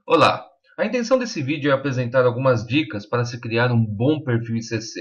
Olá! A intenção desse vídeo é apresentar algumas dicas para se criar um bom perfil ICC.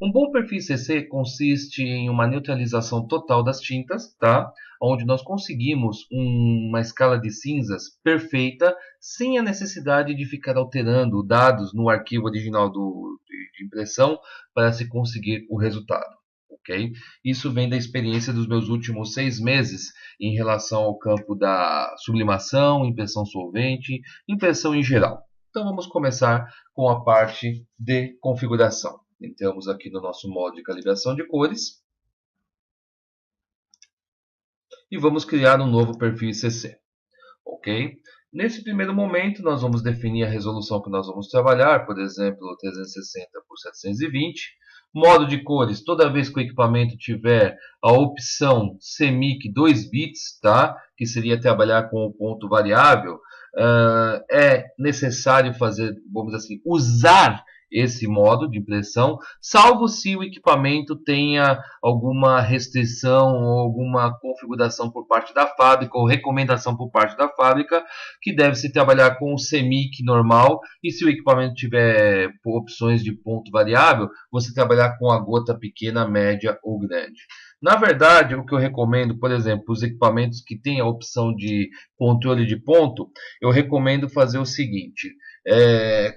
Um bom perfil ICC consiste em uma neutralização total das tintas, tá? Onde nós conseguimos uma escala de cinzas perfeita, sem a necessidade de ficar alterando dados no arquivo original de impressão para se conseguir o resultado. Ok? Isso vem da experiência dos meus últimos 6 meses em relação ao campo da sublimação, impressão solvente, impressão em geral. Então vamos começar com a parte de configuração. Entramos aqui no nosso modo de calibração de cores e vamos criar um novo perfil ICC. Ok? Nesse primeiro momento, nós vamos definir a resolução que nós vamos trabalhar, por exemplo, 360 por 720. Modo de cores, toda vez que o equipamento tiver a opção CMYK 2 bits, tá? Que seria trabalhar com o ponto variável, é necessário fazer, vamos dizer assim, usar esse modo de impressão, salvo se o equipamento tenha alguma restrição ou alguma configuração por parte da fábrica ou recomendação por parte da fábrica, que deve-se trabalhar com o CMYK normal, e se o equipamento tiver opções de ponto variável, você trabalhar com a gota pequena, média ou grande. Na verdade, o que eu recomendo, por exemplo, os equipamentos que têm a opção de controle de ponto, eu recomendo fazer o seguinte: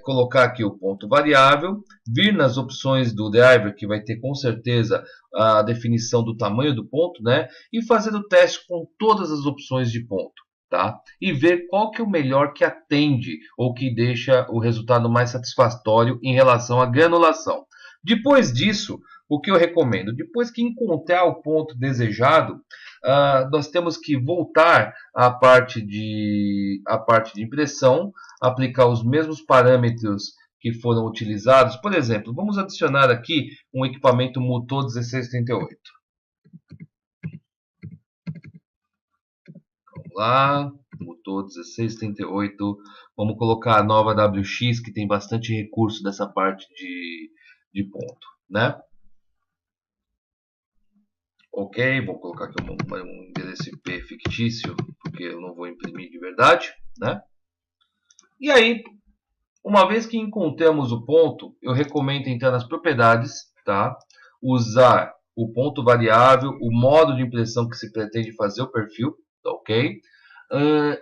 colocar aqui o ponto variável, vir nas opções do driver, que vai ter com certeza a definição do tamanho do ponto, né? E fazer o teste com todas as opções de ponto, tá? E ver qual que é o melhor que atende ou que deixa o resultado mais satisfatório em relação à granulação. Depois disso, o que eu recomendo? Depois que encontrar o ponto desejado, nós temos que voltar à parte de impressão, aplicar os mesmos parâmetros que foram utilizados. Por exemplo, vamos adicionar aqui um equipamento Mutoh 1638. Vamos lá, Mutoh 1638. Vamos colocar a nova WX, que tem bastante recurso dessa parte de ponto, né? Ok, vou colocar aqui um endereço IP fictício, porque eu não vou imprimir de verdade, né? E aí, uma vez que encontramos o ponto, eu recomendo entrar nas propriedades, tá? Usar o ponto variável, o modo de impressão que se pretende fazer o perfil, tá ok?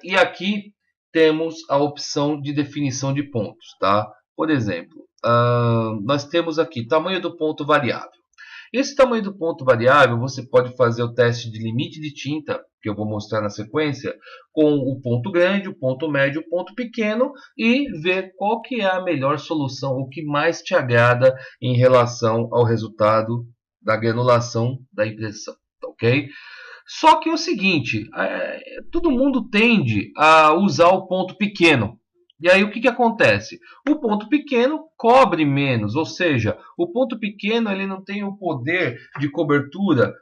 E aqui temos a opção de definição de pontos, tá? Por exemplo, nós temos aqui tamanho do ponto variável. Esse tamanho do ponto variável, você pode fazer o teste de limite de tinta, que eu vou mostrar na sequência, com o ponto grande, o ponto médio, o ponto pequeno, e ver qual que é a melhor solução, o que mais te agrada em relação ao resultado da granulação da impressão, ok? Só que é o seguinte, todo mundo tende a usar o ponto pequeno. E aí o que acontece? O ponto pequeno cobre menos, ou seja, o ponto pequeno ele não tem o poder de cobertura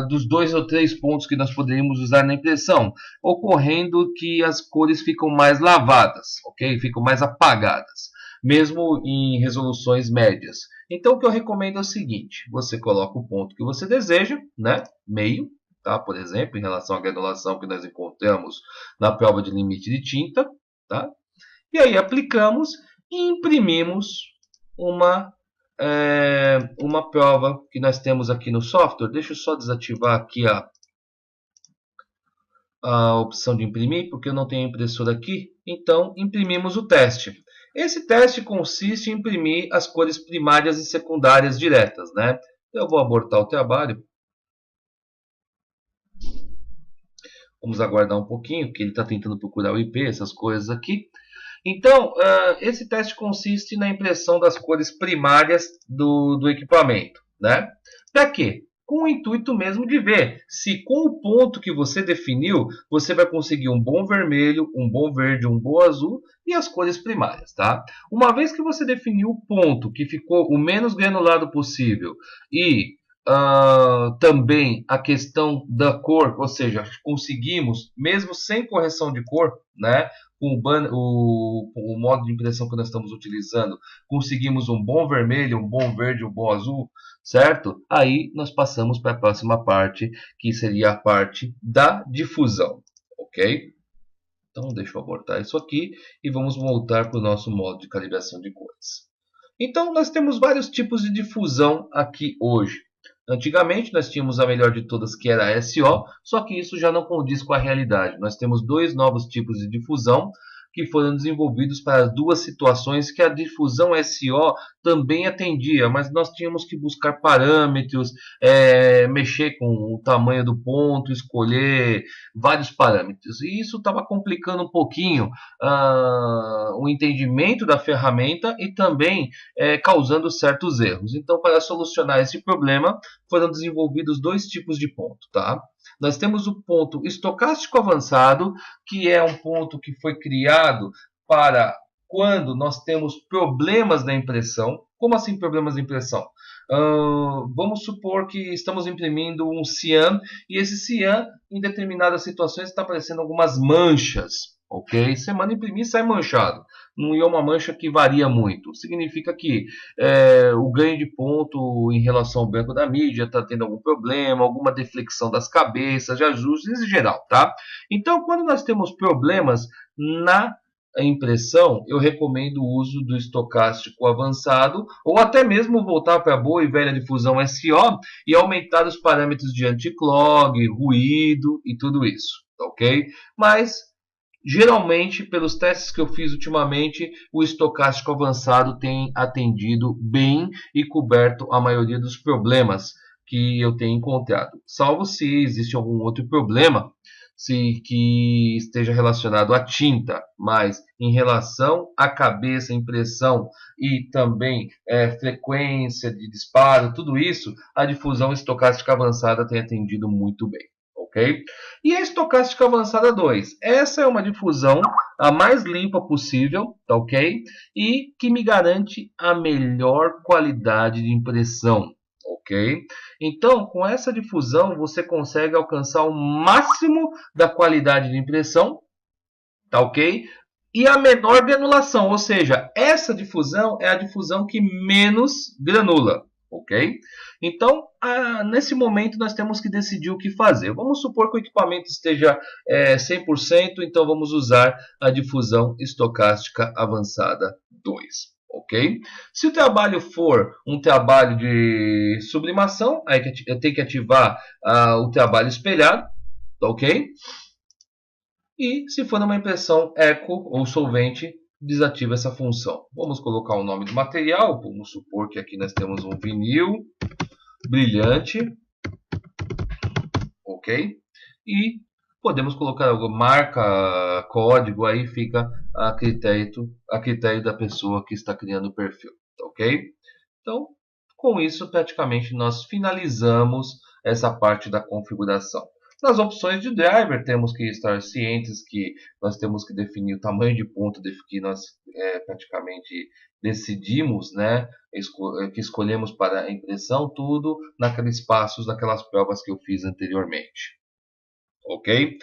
dos 2 ou 3 pontos que nós poderíamos usar na impressão, ocorrendo que as cores ficam mais lavadas, ok? Ficam mais apagadas, mesmo em resoluções médias. Então o que eu recomendo é o seguinte: você coloca o ponto que você deseja, né? Meio, tá? Por exemplo, em relação à granulação que nós encontramos na prova de limite de tinta, tá? E aí aplicamos e imprimimos uma, uma prova que nós temos aqui no software. Deixa eu só desativar aqui a opção de imprimir, porque eu não tenho impressora aqui. Então, imprimimos o teste. Esse teste consiste em imprimir as cores primárias e secundárias diretas, né? Eu vou abortar o trabalho. Vamos aguardar um pouquinho, porque ele está tentando procurar o IP, essas coisas aqui. Então, esse teste consiste na impressão das cores primárias do equipamento, né? Para quê? Com o intuito mesmo de ver se com o ponto que você definiu, você vai conseguir um bom vermelho, um bom verde, um bom azul e as cores primárias, tá? Uma vez que você definiu o ponto que ficou o menos granulado possível e também a questão da cor, ou seja, conseguimos, mesmo sem correção de cor, né? Com o modo de impressão que nós estamos utilizando, conseguimos um bom vermelho, um bom verde, um bom azul, certo? Aí nós passamos para a próxima parte, que seria a parte da difusão, ok? Então deixa eu abortar isso aqui e vamos voltar para o nosso modo de calibração de cores. Então nós temos vários tipos de difusão aqui hoje. Antigamente nós tínhamos a melhor de todas, que era a SO, só que isso já não condiz com a realidade. Nós temos dois novos tipos de difusão que foram desenvolvidos para as duas situações que a difusão SO também atendia, mas nós tínhamos que buscar parâmetros, mexer com o tamanho do ponto, escolher vários parâmetros. E isso estava complicando um pouquinho o entendimento da ferramenta e também causando certos erros. Então, para solucionar esse problema, foram desenvolvidos dois tipos de ponto, tá? Nós temos o ponto estocástico avançado, que é um ponto que foi criado para quando nós temos problemas na impressão. Como assim problemas na impressão? Vamos supor que estamos imprimindo um cian e esse cian, em determinadas situações, está aparecendo algumas manchas. Ok? Você manda imprimir e sai manchado. Não é uma mancha que varia muito. Significa que o ganho de ponto em relação ao branco da mídia está tendo algum problema, alguma deflexão das cabeças, de ajustes em geral, tá? Então, quando nós temos problemas na impressão, eu recomendo o uso do estocástico avançado ou até mesmo voltar para a boa e velha difusão SO e aumentar os parâmetros de anti-clog, ruído e tudo isso, ok? Mas geralmente, pelos testes que eu fiz ultimamente, o estocástico avançado tem atendido bem e coberto a maioria dos problemas que eu tenho encontrado. Salvo se existe algum outro problema que esteja relacionado à tinta, mas em relação à cabeça, impressão e também frequência de disparo, tudo isso, a difusão estocástica avançada tem atendido muito bem. Okay? E a estocástica avançada 2. Essa é uma difusão a mais limpa possível, tá ok? E que me garante a melhor qualidade de impressão, ok? Então, com essa difusão, você consegue alcançar o máximo da qualidade de impressão, tá ok? E a menor granulação, ou seja, essa difusão é a difusão que menos granula, ok? Então, nesse momento, nós temos que decidir o que fazer. Vamos supor que o equipamento esteja 100%, então vamos usar a difusão estocástica avançada 2. Ok? Se o trabalho for um trabalho de sublimação, aí eu tenho que ativar o trabalho espelhado, ok? E se for uma impressão eco ou solvente, desativa essa função. Vamos colocar o nome do material. Vamos supor que aqui nós temos um vinil brilhante, ok? E podemos colocar alguma marca, código, aí fica a critério da pessoa que está criando o perfil, ok? Então, com isso, praticamente nós finalizamos essa parte da configuração. Nas opções de driver, temos que estar cientes que nós temos que definir o tamanho de ponto que nós praticamente decidimos, né, que escolhemos para a impressão, tudo naqueles passos, naquelas provas que eu fiz anteriormente. Ok?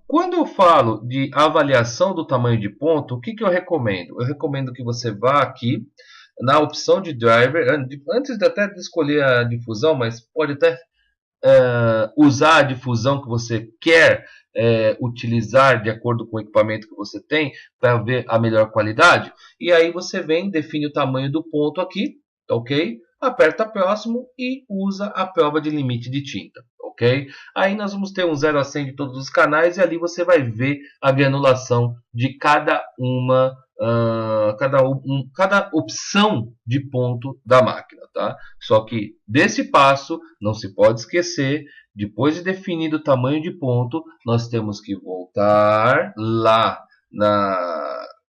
Quando eu falo de avaliação do tamanho de ponto, o que eu recomendo? Eu recomendo que você vá aqui na opção de driver, antes até de escolher a difusão, mas pode até usar a difusão que você quer utilizar de acordo com o equipamento que você tem para ver a melhor qualidade. E aí você vem, define o tamanho do ponto aqui, ok? Aperta próximo e usa a prova de limite de tinta, ok? Aí nós vamos ter um 0 a 100 de todos os canais e ali você vai ver a granulação de cada cada opção de ponto da máquina, tá? Só que desse passo não se pode esquecer, depois de definido o tamanho de ponto, nós temos que voltar lá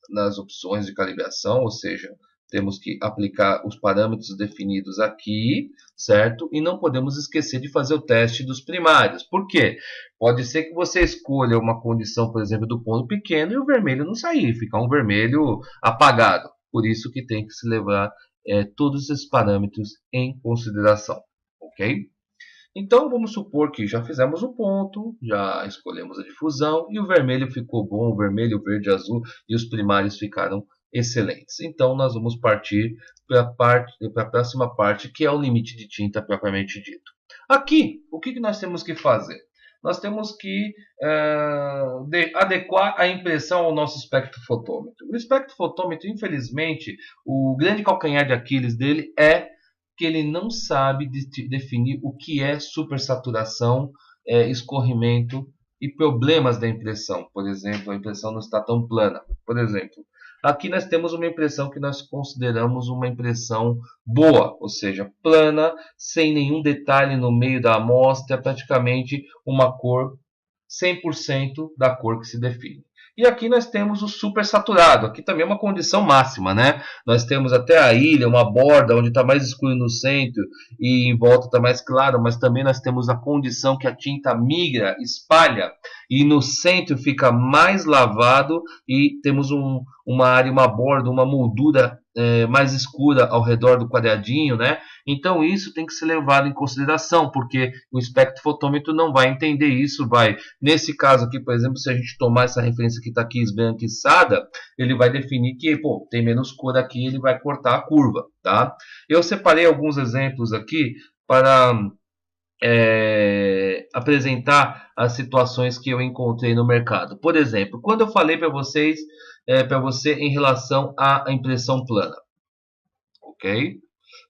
nas opções de calibração, ou seja, temos que aplicar os parâmetros definidos aqui, certo? E não podemos esquecer de fazer o teste dos primários. Por quê? Pode ser que você escolha uma condição, por exemplo, do ponto pequeno e o vermelho não sair, ficar um vermelho apagado. Por isso que tem que se levar todos esses parâmetros em consideração, ok? Então, vamos supor que já fizemos o ponto, já escolhemos a difusão e o vermelho ficou bom, o vermelho, o verde, o azul e os primários ficaram excelentes. Então, nós vamos partir para a próxima parte, que é o limite de tinta propriamente dito. Aqui, o que nós temos que fazer? nós temos que adequar a impressão ao nosso espectrofotômetro. O espectrofotômetro, infelizmente, o grande calcanhar de Aquiles dele é que ele não sabe definir o que é supersaturação, escorrimento e problemas da impressão. Por exemplo, a impressão não está tão plana. Por exemplo, aqui nós temos uma impressão que nós consideramos uma impressão boa, ou seja, plana, sem nenhum detalhe no meio da amostra, praticamente uma cor 100% da cor que se define. E aqui nós temos o supersaturado, aqui também é uma condição máxima, né? Nós temos até a ilha, uma borda onde está mais escuro no centro e em volta está mais claro, mas também nós temos a condição que a tinta migra, espalha e no centro fica mais lavado e temos uma área, uma borda, uma moldura mais escura ao redor do quadradinho, né? Então isso tem que ser levado em consideração, porque o espectrofotômetro não vai entender isso, nesse caso aqui, por exemplo, se a gente tomar essa referência que está aqui esbranquiçada, ele vai definir que, pô, tem menos cor aqui, ele vai cortar a curva, tá? Eu separei alguns exemplos aqui para apresentar as situações que eu encontrei no mercado. Por exemplo, quando eu falei para você em relação à impressão plana, ok?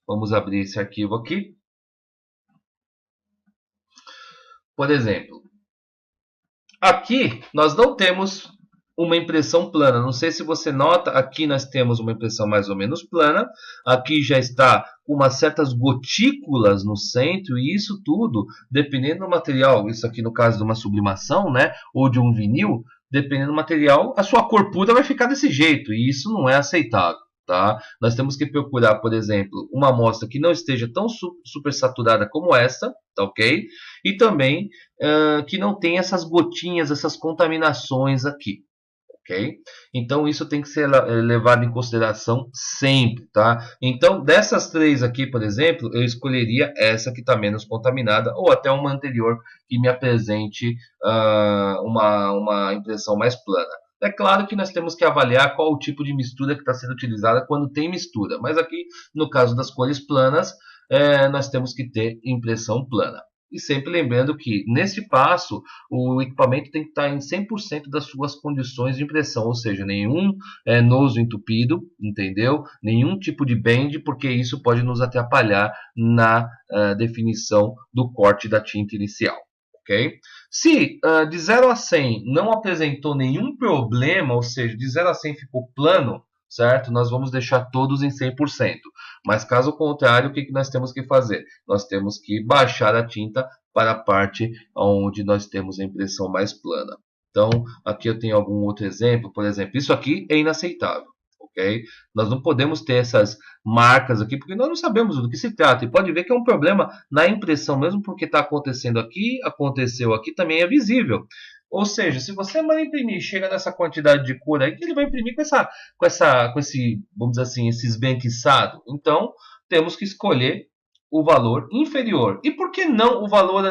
Vamos abrir esse arquivo aqui. Por exemplo, aqui nós não temos uma impressão plana. Não sei se você nota, aqui nós temos uma impressão mais ou menos plana. Aqui já está com umas certas gotículas no centro, e isso tudo, dependendo do material, isso aqui no caso de uma sublimação, né, ou de um vinil, dependendo do material, a sua cor pura vai ficar desse jeito, e isso não é aceitável. Tá? Nós temos que procurar, por exemplo, uma amostra que não esteja tão supersaturada como essa, tá ok? E também que não tenha essas gotinhas, essas contaminações aqui. Okay? Então isso tem que ser levado em consideração sempre, tá? Então dessas três aqui, por exemplo, eu escolheria essa que está menos contaminada, ou até uma anterior que me apresente uma impressão mais plana. É claro que nós temos que avaliar qual o tipo de mistura que está sendo utilizada quando tem mistura, mas aqui no caso das cores planas, nós temos que ter impressão plana. E sempre lembrando que, nesse passo, o equipamento tem que estar em 100% das suas condições de impressão, ou seja, nenhum nozo entupido, entendeu? Nenhum tipo de bend, porque isso pode nos atrapalhar na definição do corte da tinta inicial. Okay? Se de 0 a 100 não apresentou nenhum problema, ou seja, de 0 a 100 ficou plano, certo? Nós vamos deixar todos em 100%. Mas caso contrário, o que nós temos que fazer? Nós temos que baixar a tinta para a parte onde nós temos a impressão mais plana. Então, aqui eu tenho algum outro exemplo. Por exemplo, isso aqui é inaceitável. Okay? Nós não podemos ter essas marcas aqui, porque nós não sabemos do que se trata. E pode ver que é um problema na impressão, mesmo porque está acontecendo aqui, aconteceu aqui, também é visível. Ou seja, se você manda imprimir, chega nessa quantidade de cor aí, que ele vai imprimir com esse, vamos dizer assim, esse esbranquiçado. Então, temos que escolher o valor inferior. E por que não o valor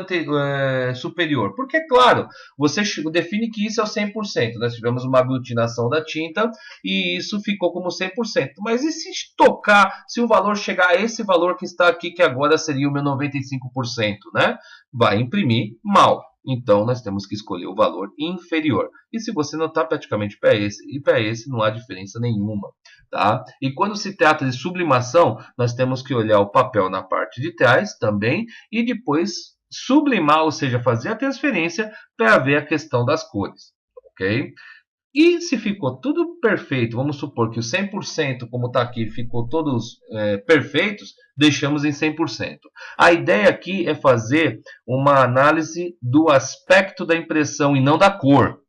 superior? Porque, claro, você define que isso é o 100%. Nós tivemos uma aglutinação da tinta e isso ficou como 100%. Mas e se tocar, se o valor chegar a esse valor que está aqui, que agora seria o meu 95%, né? Vai imprimir mal. Então, nós temos que escolher o valor inferior. E se você notar, praticamente para esse e para esse não há diferença nenhuma. Tá? E quando se trata de sublimação, nós temos que olhar o papel na parte de trás também e depois sublimar, ou seja, fazer a transferência para ver a questão das cores. Ok? E se ficou tudo perfeito, vamos supor que o 100%, como está aqui, ficou todos perfeitos, deixamos em 100%. A ideia aqui é fazer uma análise do aspecto da impressão e não da cor.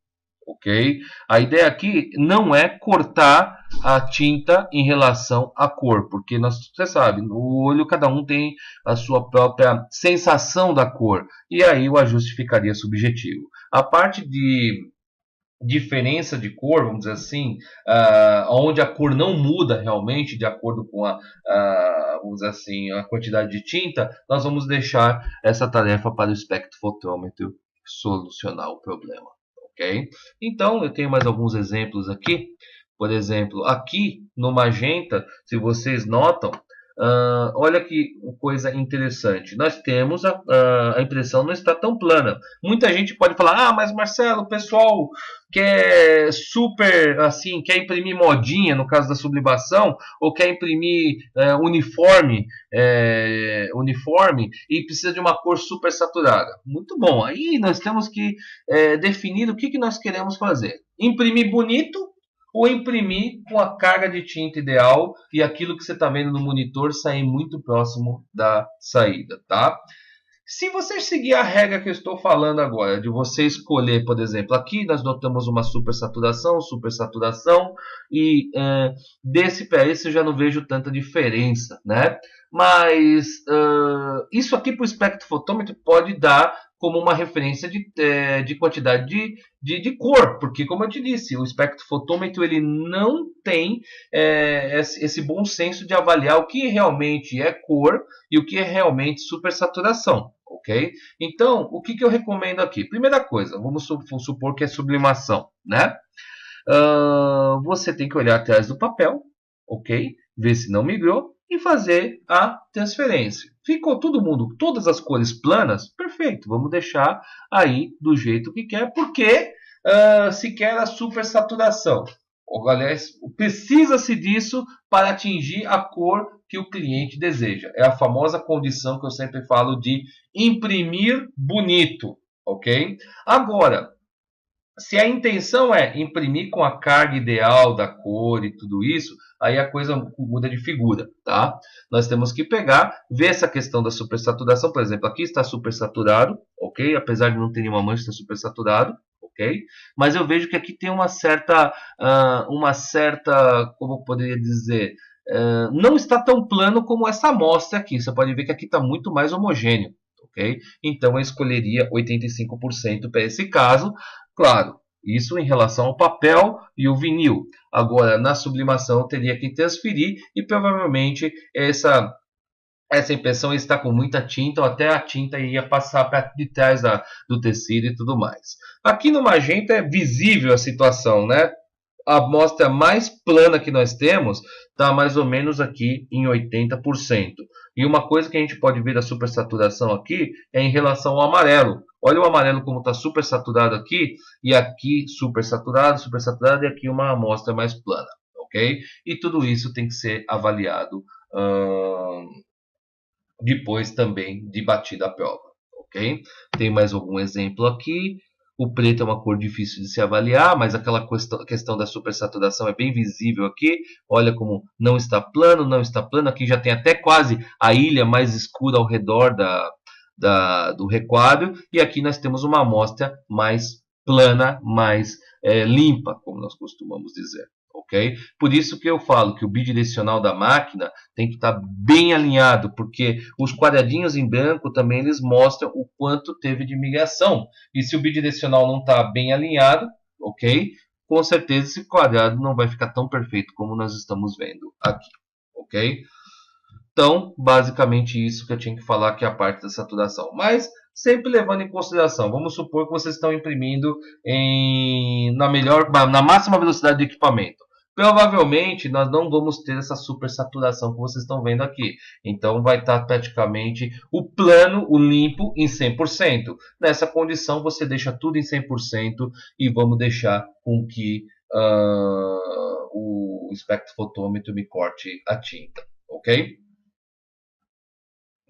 Ok? A ideia aqui não é cortar a tinta em relação à cor, porque você sabe, no olho cada um tem a sua própria sensação da cor, e aí o ajuste ficaria subjetivo. A parte de diferença de cor, vamos dizer assim, onde a cor não muda realmente de acordo com vamos dizer assim, a quantidade de tinta, nós vamos deixar essa tarefa para o espectrofotômetro solucionar o problema. Okay? Então, eu tenho mais alguns exemplos aqui. Por exemplo, aqui no magenta, se vocês notam, Olha que coisa interessante. Nós temos a impressão não está tão plana. Muita gente pode falar: ah, mas Marcelo, o pessoal quer super assim, quer imprimir modinha no caso da sublimação, ou quer imprimir uniforme e precisa de uma cor super saturada. Muito bom. Aí nós temos que definir o que nós queremos fazer. Imprimir bonito ou imprimir com a carga de tinta ideal e aquilo que você está vendo no monitor sair muito próximo da saída, tá? Se você seguir a regra que eu estou falando agora, de você escolher, por exemplo, aqui nós notamos uma supersaturação, e desse para esse eu já não vejo tanta diferença, né? Mas isso aqui para o espectrofotômetro pode dar como uma referência de quantidade de cor, porque como eu te disse, o espectrofotômetro ele não tem esse bom senso de avaliar o que realmente é cor e o que é realmente supersaturação. Ok? Então, o que eu recomendo aqui? Primeira coisa, vamos supor que é sublimação, né? Você tem que olhar atrás do papel, ok? Ver se não migrou e fazer a transferência. Ficou todas as cores planas? Perfeito, vamos deixar aí do jeito que quer, porque se quer a supersaturação. Aliás, precisa-se disso para atingir a cor que o cliente deseja. É a famosa condição que eu sempre falo de imprimir bonito, ok? Agora, se a intenção é imprimir com a carga ideal da cor e tudo isso, aí a coisa muda de figura, tá? Nós temos que pegar, ver essa questão da supersaturação, por exemplo, aqui está supersaturado, ok? Apesar de não ter nenhuma mancha, está supersaturado, ok? Mas eu vejo que aqui tem uma certa, como eu poderia dizer, não está tão plano como essa amostra aqui. Você pode ver que aqui está muito mais homogêneo, ok? Então eu escolheria 85% para esse caso. Claro, isso em relação ao papel e o vinil. Agora, na sublimação, eu teria que transferir e provavelmente essa impressão está com muita tinta, ou até a tinta ia passar para de trás do tecido e tudo mais. Aqui no magenta é visível a situação, né? A amostra mais plana que nós temos está mais ou menos aqui em 80%. E uma coisa que a gente pode ver da supersaturação aqui é em relação ao amarelo. Olha o amarelo como está supersaturado aqui, e aqui supersaturado, e aqui uma amostra mais plana, ok? E tudo isso tem que ser avaliado depois também de batida a prova, ok? Tem mais algum exemplo aqui. O preto é uma cor difícil de se avaliar, mas aquela questão da supersaturação é bem visível aqui. Olha como não está plano, não está plano. Aqui já tem até quase a ilha mais escura ao redor do requadro. E aqui nós temos uma amostra mais plana, mais limpa, como nós costumamos dizer. Okay? Por isso que eu falo que o bidirecional da máquina tem que estar bem alinhado, porque os quadradinhos em branco também eles mostram o quanto teve de migração. E se o bidirecional não está bem alinhado, ok? Com certeza esse quadrado não vai ficar tão perfeito como nós estamos vendo aqui, ok? Então, basicamente isso que eu tinha que falar, que é a parte da saturação. Mas sempre levando em consideração, vamos supor que vocês estão imprimindo na máxima velocidade do equipamento. Provavelmente nós não vamos ter essa supersaturação que vocês estão vendo aqui. Então vai estar praticamente o plano, o limpo em 100%. Nessa condição você deixa tudo em 100% e vamos deixar com que o espectrofotômetro me corte a tinta, ok?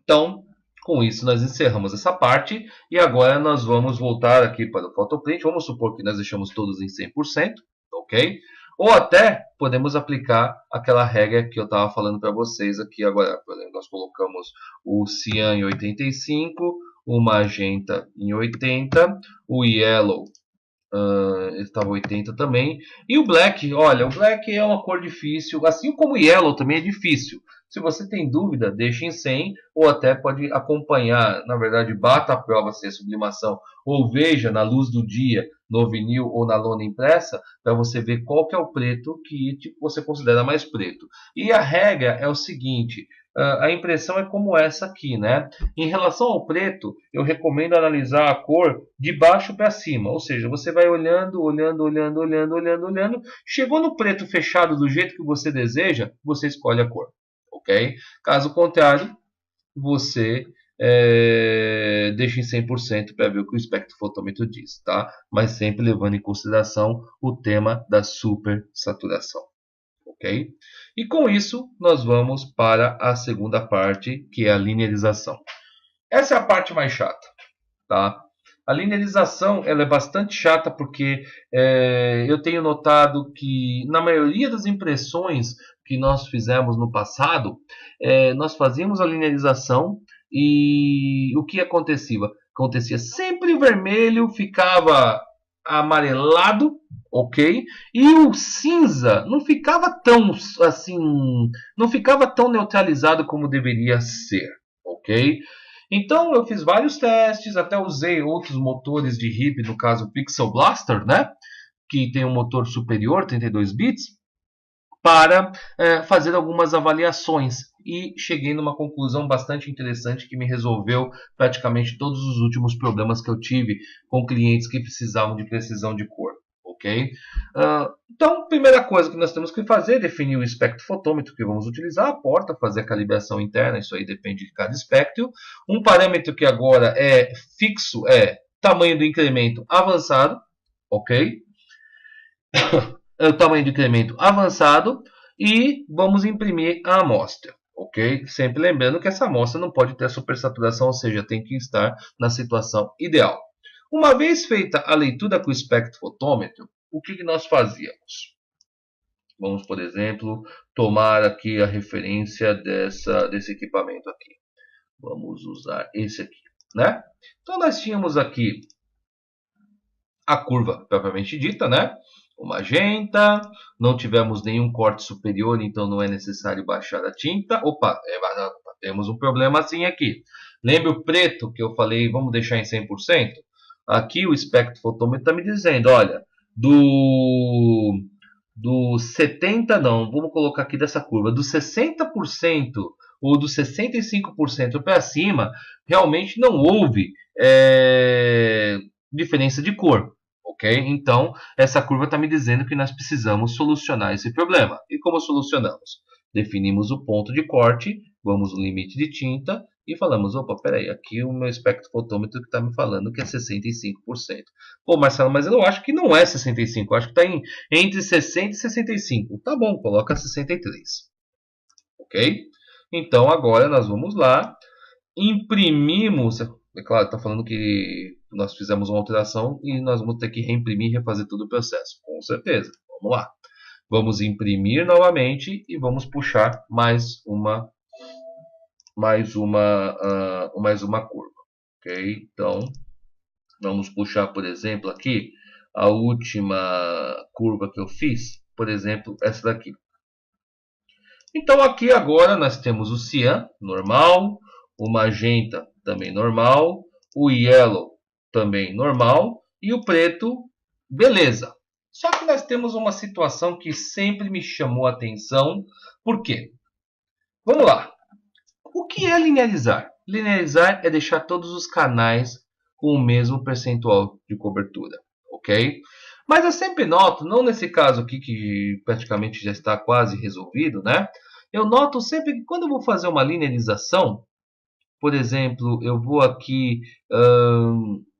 Então, com isso nós encerramos essa parte e agora nós vamos voltar aqui para o photoprint. Vamos supor que nós deixamos todos em 100%, ok? Ou até podemos aplicar aquela regra que eu estava falando para vocês aqui agora. Por exemplo, nós colocamos o cian em 85, o magenta em 80, o yellow estava 80 também. E o black, olha, o black é uma cor difícil, assim como o yellow também é difícil. Se você tem dúvida, deixe em 100 ou até pode acompanhar, na verdade, bata a prova se é sublimação ou veja na luz do dia no vinil ou na lona impressa para você ver qual que é o preto que você considera mais preto. E a regra é o seguinte, a impressão é como essa aqui, né? Em relação ao preto, eu recomendo analisar a cor de baixo para cima, ou seja, você vai olhando, chegou no preto fechado do jeito que você deseja, você escolhe a cor. ok? Caso contrário, você deixa em 100% para ver o que o espectrofotômetro diz, tá? Mas sempre levando em consideração o tema da supersaturação, ok? E com isso, nós vamos para a segunda parte, que é a linearização. Essa é a parte mais chata, tá? A linearização ela é bastante chata porque eu tenho notado que na maioria das impressões que nós fizemos no passado, nós fazíamos a linearização e o que acontecia? Acontecia sempre o vermelho ficava amarelado, ok? E o cinza não ficava tão assim, não ficava tão neutralizado como deveria ser, ok? Então eu fiz vários testes, até usei outros motores de RIP, no caso o Pixel Blaster, né? Que tem um motor superior, 32 bits, para fazer algumas avaliações. E cheguei numa conclusão bastante interessante que me resolveu praticamente todos os últimos problemas que eu tive com clientes que precisavam de precisão de cor. Ok? Então, primeira coisa que nós temos que fazer é definir o espectrofotômetro que vamos utilizar, a porta, fazer a calibração interna, isso aí depende de cada espectro. Um parâmetro que agora é fixo é tamanho do incremento avançado, ok? O tamanho do incremento avançado e vamos imprimir a amostra, ok? Sempre lembrando que essa amostra não pode ter supersaturação, ou seja, tem que estar na situação ideal. Uma vez feita a leitura com o espectrofotômetro, o que nós fazíamos? Vamos, por exemplo, tomar aqui a referência desse equipamento aqui. Vamos usar esse aqui, né? Então nós tínhamos aqui a curva propriamente dita, né? O magenta, não tivemos nenhum corte superior, então não é necessário baixar a tinta. Opa, temos um problema assim aqui. Lembra o preto que eu falei, vamos deixar em 100%? Aqui o espectrofotômetro está me dizendo, olha, do 70, não, vamos colocar aqui dessa curva, do 60% ou do 65% para cima, realmente não houve diferença de cor. Ok? Então, essa curva está me dizendo que nós precisamos solucionar esse problema. E como solucionamos? Definimos o ponto de corte, vamos no limite de tinta e falamos, opa, peraí, aqui o meu espectrofotômetro que está me falando que é 65%. Pô, Marcelo, mas eu acho que não é 65%, eu acho que está entre 60% e 65%. Tá bom, coloca 63%. Ok? Então, agora nós vamos lá, imprimimos, é claro, está falando que nós fizemos uma alteração e nós vamos ter que reimprimir e refazer todo o processo. Com certeza. Vamos lá. Vamos imprimir novamente e vamos puxar mais uma curva. Ok? Então, vamos puxar, por exemplo, aqui a última curva que eu fiz. Por exemplo, essa daqui. Então, aqui agora nós temos o cian, normal, o magenta, também normal, o yellow, também normal, e o preto, beleza. Só que nós temos uma situação que sempre me chamou a atenção. Por quê? Vamos lá. O que é linearizar? Linearizar é deixar todos os canais com o mesmo percentual de cobertura, ok? Mas eu sempre noto, não nesse caso aqui que praticamente já está quase resolvido, né? Eu noto sempre que quando eu vou fazer uma linearização, por exemplo, eu vou aqui,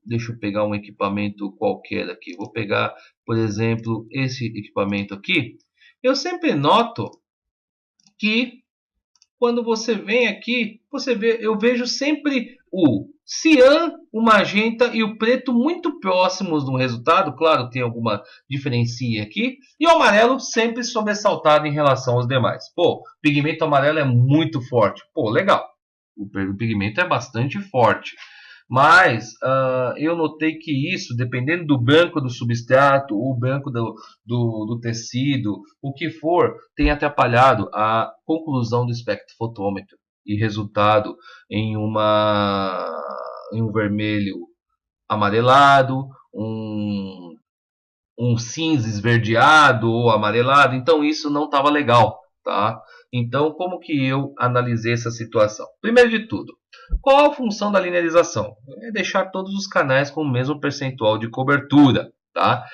deixa eu pegar um equipamento qualquer aqui. Vou pegar, por exemplo, esse equipamento aqui. Eu sempre noto que quando você vem aqui, eu vejo sempre o cian, o magenta e o preto muito próximos no resultado. Claro, tem alguma diferença aqui. E o amarelo sempre sobressaltado em relação aos demais. Pô, o pigmento amarelo é muito forte. Pô, legal. O pigmento é bastante forte. Mas eu notei que isso, dependendo do branco do substrato, o branco do tecido, o que for, tem atrapalhado a conclusão do espectrofotômetro e resultado em um vermelho amarelado, um cinza esverdeado ou amarelado. Então isso não estava legal, tá? Então como que eu analisei essa situação? Primeiro de tudo, qual a função da linearização? É deixar todos os canais com o mesmo percentual de cobertura, tá?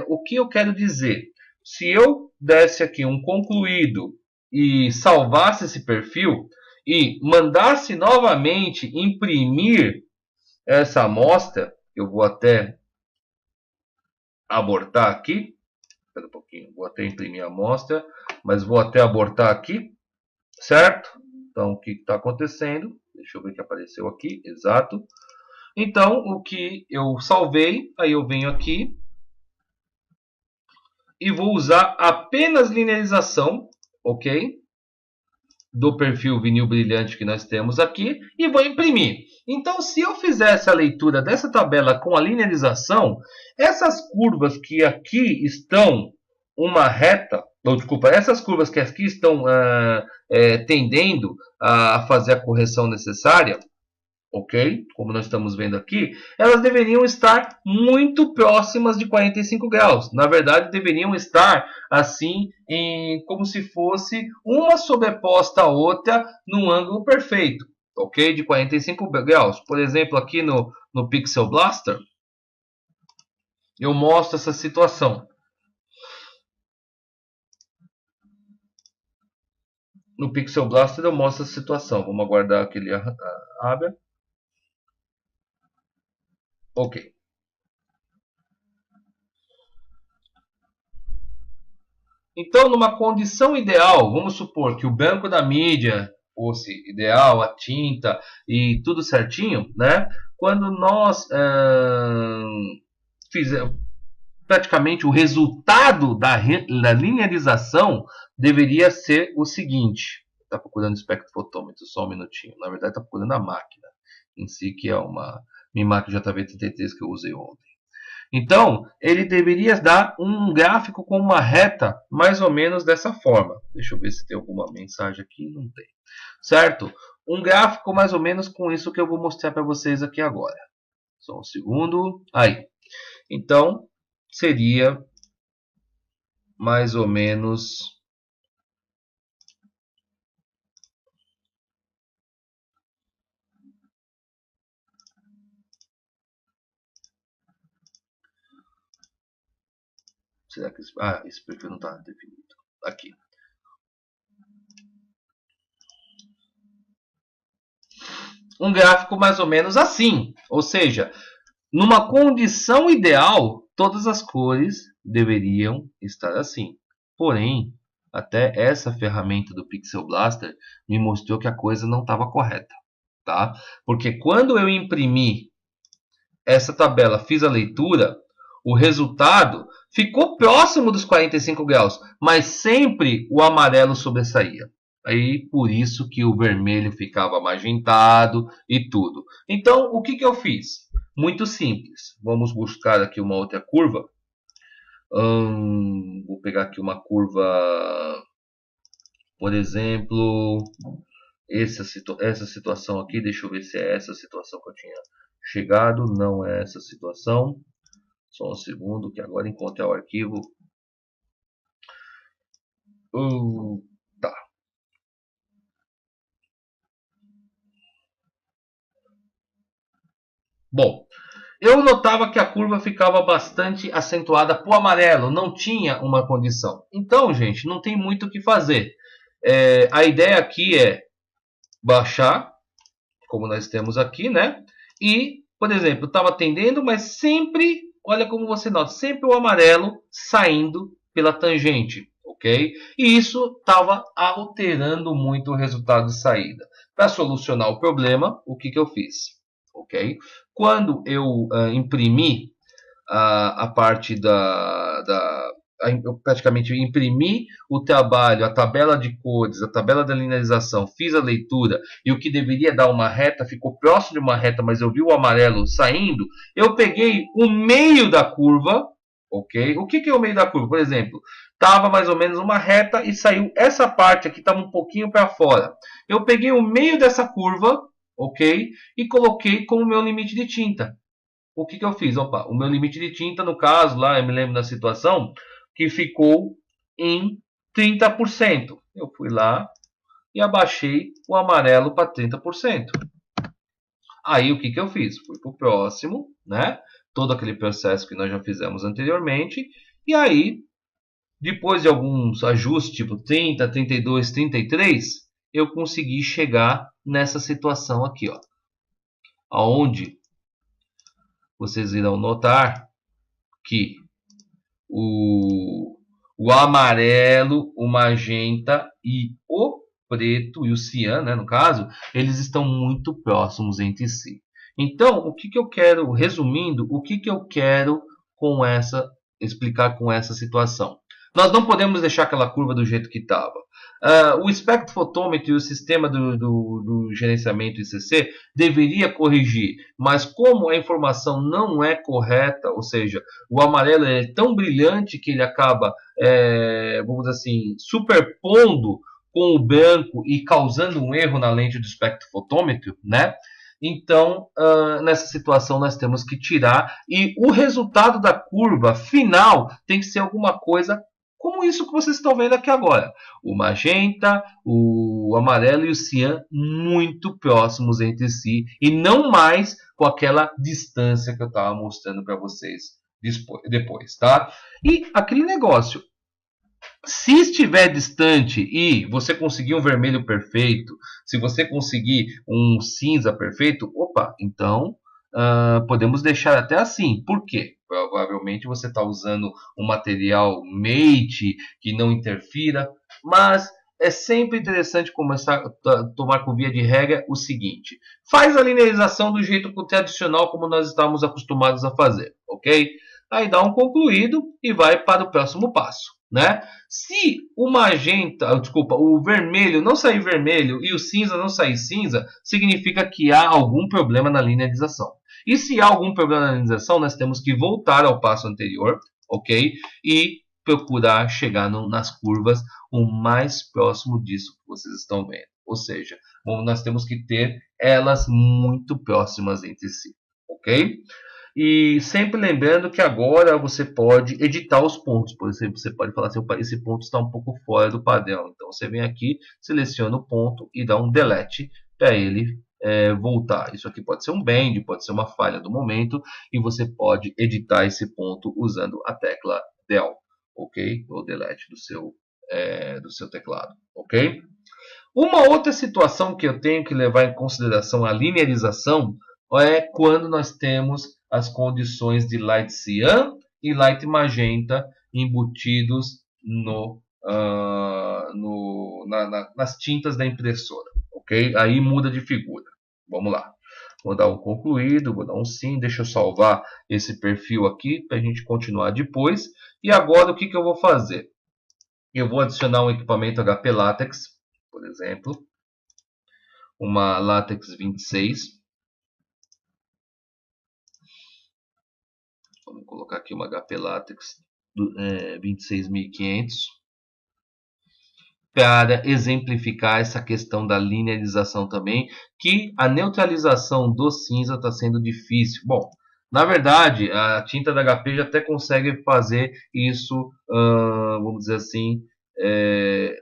O que eu quero dizer? Se eu desse aqui um concluído e salvasse esse perfil e mandasse novamente imprimir essa amostra, eu vou até abortar aqui, espera um pouquinho, vou até imprimir a amostra, mas vou até abortar aqui, certo? Então, o que está acontecendo? Deixa eu ver o que apareceu aqui, exato. Então, o que eu salvei, aí eu venho aqui e vou usar apenas linearização, ok? Do perfil vinil brilhante que nós temos aqui e vou imprimir. Então, se eu fizesse a leitura dessa tabela com a linearização, essas curvas que aqui estão uma reta, ou desculpa, essas curvas que aqui estão tendendo a fazer a correção necessária, ok? Como nós estamos vendo aqui, elas deveriam estar muito próximas de 45 graus. Na verdade, deveriam estar assim, como se fosse uma sobreposta à outra num ângulo perfeito, ok? De 45 graus. Por exemplo, aqui no Pixel Blaster, eu mostro essa situação. No Pixel Blaster eu mostro essa situação. Vamos aguardar que ele abra. Ok. Então, numa condição ideal, vamos supor que o branco da mídia fosse ideal, a tinta e tudo certinho, né? Quando nós fizemos praticamente o resultado da linearização deveria ser o seguinte. Está procurando o espectrofotômetro, só um minutinho. Na verdade, está procurando a máquina em si, que é uma Mimac JV33 que eu usei ontem. Então, ele deveria dar um gráfico com uma reta mais ou menos dessa forma. Deixa eu ver se tem alguma mensagem aqui. Não tem. Certo? Um gráfico mais ou menos com isso que eu vou mostrar para vocês aqui agora. Só um segundo. Aí. Então, seria mais ou menos... Será que esse perfil não está definido? Aqui. Um gráfico mais ou menos assim. Ou seja, numa condição ideal, todas as cores deveriam estar assim. Porém, até essa ferramenta do Pixel Blaster me mostrou que a coisa não estava correta. Tá? Porque quando eu imprimi essa tabela, fiz a leitura, o resultado ficou próximo dos 45 graus, mas sempre o amarelo sobressaía. Aí por isso que o vermelho ficava magentado e tudo. Então o que eu fiz? Muito simples. Vamos buscar aqui uma outra curva. Vou pegar aqui uma curva, por exemplo, essa situação aqui. Deixa eu ver se é essa situação que eu tinha chegado. Não é essa situação. Só um segundo que agora encontrei o arquivo. Tá. Bom, eu notava que a curva ficava bastante acentuada para o amarelo, não tinha uma condição. Então, gente, não tem muito o que fazer. A ideia aqui é baixar, como nós temos aqui, né? E, por exemplo, estava tendendo, mas sempre, olha como você nota, sempre o amarelo saindo pela tangente, ok? E isso estava alterando muito o resultado de saída. Para solucionar o problema, o que eu fiz? Ok? Quando eu imprimi a parte eu praticamente imprimi o trabalho, a tabela de cores, a tabela da linearização, fiz a leitura e o que deveria dar uma reta ficou próximo de uma reta, mas eu vi o amarelo saindo. Eu peguei o meio da curva, ok? O que é o meio da curva? Por exemplo, estava mais ou menos uma reta e saiu essa parte aqui, estava um pouquinho para fora. Eu peguei o meio dessa curva, ok? E coloquei como meu limite de tinta. O que eu fiz? Opa, o meu limite de tinta, no caso, lá eu me lembro da situação, que ficou em 30%. Eu fui lá e abaixei o amarelo para 30%. Aí o que eu fiz? Fui para o próximo, né? Todo aquele processo que nós já fizemos anteriormente. E aí depois de alguns ajustes, tipo 30, 32, 33, eu consegui chegar nessa situação aqui, ó, aonde vocês irão notar que o, o amarelo, o magenta e o preto e o cian, né, no caso, eles estão muito próximos entre si. Então, o que eu quero, resumindo, o que eu quero com explicar com essa situação? Nós não podemos deixar aquela curva do jeito que estava. O espectrofotômetro e o sistema do gerenciamento ICC deveria corrigir, mas como a informação não é correta, ou seja, o amarelo é tão brilhante que ele acaba, vamos dizer assim, superpondo com o branco e causando um erro na lente do espectrofotômetro, né? Então, nessa situação, nós temos que tirar, e o resultado da curva final tem que ser alguma coisa como isso que vocês estão vendo aqui agora. O magenta, o amarelo e o cian muito próximos entre si, e não mais com aquela distância que eu estava mostrando para vocês depois, tá? E aquele negócio, se estiver distante e você conseguir um vermelho perfeito, se você conseguir um cinza perfeito, opa, então podemos deixar até assim. Por quê? Provavelmente você está usando um material mate que não interfira, mas é sempre interessante começar a tomar por via de regra o seguinte: faz a linearização do jeito tradicional como nós estamos acostumados a fazer, ok? Aí dá um concluído e vai para o próximo passo, né? Se o magenta, desculpa, o vermelho não sair vermelho e o cinza não sair cinza, significa que há algum problema na linearização. E se há algum problema na linearização, nós temos que voltar ao passo anterior, ok? E procurar chegar nas curvas o mais próximo disso que vocês estão vendo. Ou seja, nós temos que ter elas muito próximas entre si, ok? E sempre lembrando que agora você pode editar os pontos. Por exemplo, você pode falar assim: esse ponto está um pouco fora do padrão. Então você vem aqui, seleciona o ponto e dá um delete para ele voltar. Isso aqui pode ser um bend, pode ser uma falha do momento, e você pode editar esse ponto usando a tecla del, ok? Ou delete do seu teclado, ok? Uma outra situação que eu tenho que levar em consideração a linearização é quando nós temos as condições de light cyan e light magenta embutidos nas tintas da impressora, ok? Aí muda de figura. Vamos lá. Vou dar um concluído, vou dar um sim, deixa eu salvar esse perfil aqui para a gente continuar depois. E agora o que eu vou fazer? Eu vou adicionar um equipamento HP Latex, por exemplo, uma Latex 26. Vamos colocar aqui uma HP Latex 26500 para exemplificar essa questão da linearização também, que a neutralização do cinza está sendo difícil. Bom, na verdade, a tinta da HP já até consegue fazer isso, vamos dizer assim,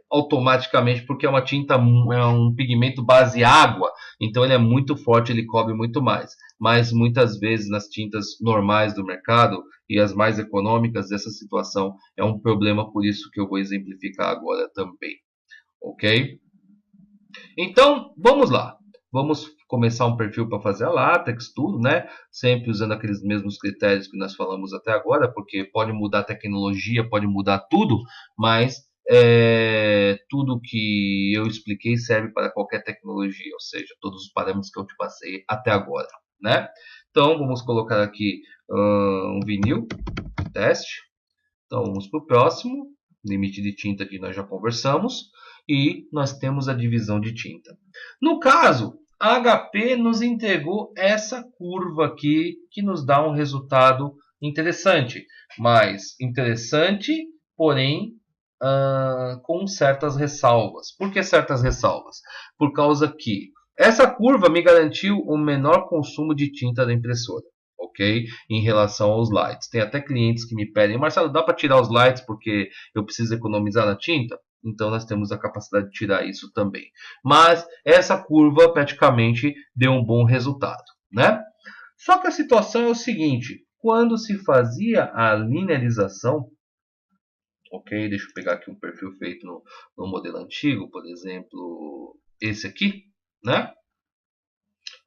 automaticamente, porque é uma tinta, é um pigmento base água, então ele é muito forte, ele cobre muito mais. Mas muitas vezes nas tintas normais do mercado e as mais econômicas, essa situação é um problema, por isso que eu vou exemplificar agora também, ok? Então vamos lá, vamos começar um perfil para fazer a látex, tudo, né? Sempre usando aqueles mesmos critérios que nós falamos até agora, porque pode mudar a tecnologia, pode mudar tudo, mas tudo que eu expliquei serve para qualquer tecnologia, ou seja, todos os parâmetros que eu te passei até agora, né? Então vamos colocar aqui um vinil, teste. Então vamos para o próximo, limite de tinta que nós já conversamos, e nós temos a divisão de tinta. No caso, a HP nos entregou essa curva aqui, que nos dá um resultado interessante, mas interessante, porém com certas ressalvas. Por que certas ressalvas? Por causa que essa curva me garantiu o menor consumo de tinta da impressora, ok? Em relação aos lights. Tem até clientes que me pedem: Marcelo, dá para tirar os lights porque eu preciso economizar na tinta? Então nós temos a capacidade de tirar isso também. Mas essa curva praticamente deu um bom resultado, né? Só que a situação é o seguinte: quando se fazia a linearização, Ok, deixa eu pegar aqui um perfil feito no modelo antigo, por exemplo, esse aqui, né?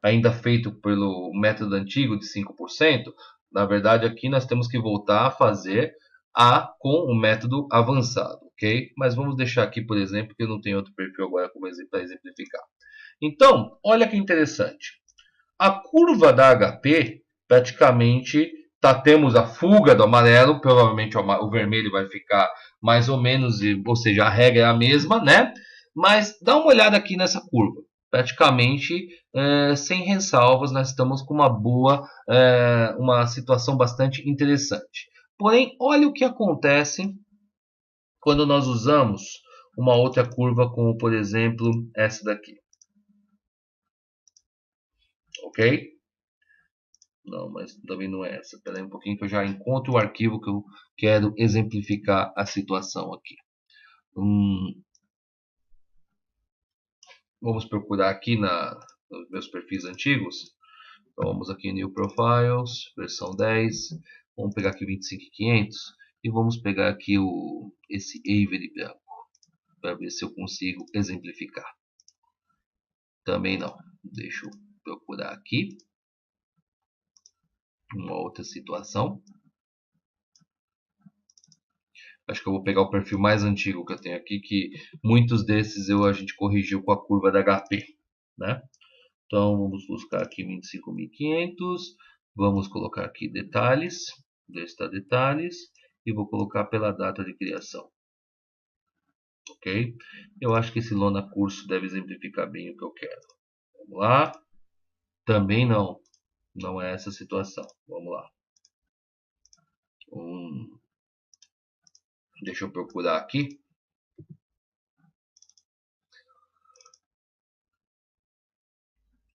Ainda feito pelo método antigo de 5%. Na verdade, aqui nós temos que voltar a fazer com o método avançado, ok? Mas vamos deixar aqui, por exemplo, que eu não tenho outro perfil agora para exemplificar. Então, olha que interessante. A curva da HP, praticamente, temos a fuga do amarelo, provavelmente o vermelho vai ficar mais ou menos, ou seja, a regra é a mesma, né? Mas dá uma olhada aqui nessa curva. Praticamente, sem ressalvas, nós estamos com uma situação bastante interessante. Porém, olha o que acontece quando nós usamos uma outra curva, como por exemplo essa daqui. Ok? Não, mas também não é essa. Espera aí um pouquinho que eu já encontro o arquivo que eu quero exemplificar a situação aqui. Vamos procurar aqui nos meus perfis antigos. Então vamos aqui em New Profiles, versão 10. Vamos pegar aqui 25500 e vamos pegar aqui esse Avery branco para ver se eu consigo exemplificar. Também não. Deixa eu procurar aqui uma outra situação. Acho que eu vou pegar o perfil mais antigo que eu tenho aqui, que muitos desses a gente corrigiu com a curva da HP, né? Então vamos buscar aqui 25500, vamos colocar aqui detalhes, lista detalhes, e vou colocar pela data de criação. Ok? Eu acho que esse lona curso deve exemplificar bem o que eu quero. Vamos lá. Também não é essa situação. Vamos lá. Deixa eu procurar aqui.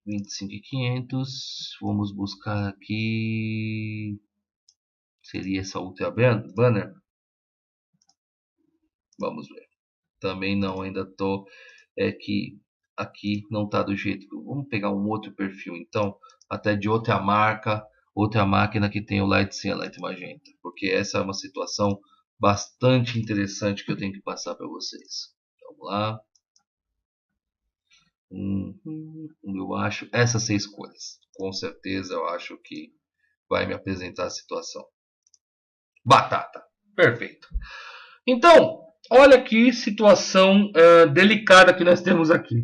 $25.500. Vamos buscar aqui. Seria essa Ultra Banner? Vamos ver. Também não, ainda tô. É que aqui não está do jeito. Vamos pegar um outro perfil, então, até de outra marca, outra máquina que tem o Light Cyan, Light Magenta, porque essa é uma situação bastante interessante que eu tenho que passar para vocês. Vamos lá. Eu acho essas 6 cores. Com certeza eu acho que vai me apresentar a situação. Batata. Perfeito. Então, olha que situação delicada que nós temos aqui.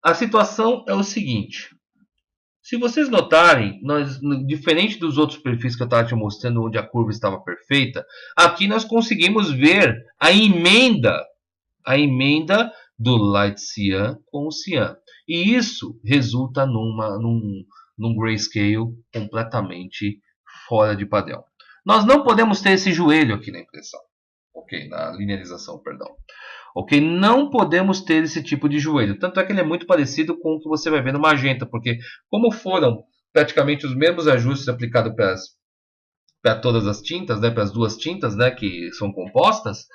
A situação é o seguinte. Se vocês notarem, diferente dos outros perfis que eu estava te mostrando, onde a curva estava perfeita, aqui nós conseguimos ver a emenda do Light Cyan com o Cyan. E isso resulta num grayscale completamente fora de padrão. Nós não podemos ter esse joelho aqui na impressão. Ok, na linearização, perdão. Ok, não podemos ter esse tipo de joelho. Tanto é que ele é muito parecido com o que você vai ver no magenta, porque como foram praticamente os mesmos ajustes aplicados para todas as tintas, né, para as duas tintas, né, que são compostas,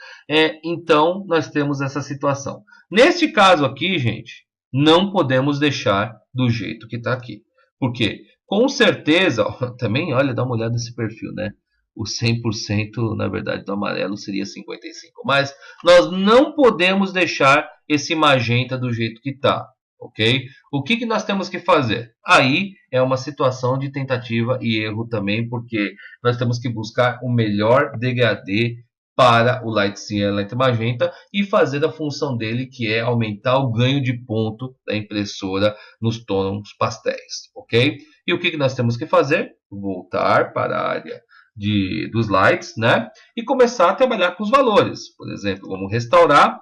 então nós temos essa situação. Neste caso aqui, gente, não podemos deixar do jeito que está aqui. Por quê? Com certeza, ó, também, olha, dá uma olhada nesse perfil, né? O 100% na verdade do amarelo seria 55, mas nós não podemos deixar esse magenta do jeito que está, ok? O que nós temos que fazer? Aí é uma situação de tentativa e erro também, porque nós temos que buscar o melhor degradê para o Light Cyan Light Magenta e fazer a função dele, que é aumentar o ganho de ponto da impressora nos tons pastéis, ok? E o que nós temos que fazer? Voltar para a área dos lights, né? E começar a trabalhar com os valores. Por exemplo, vamos restaurar.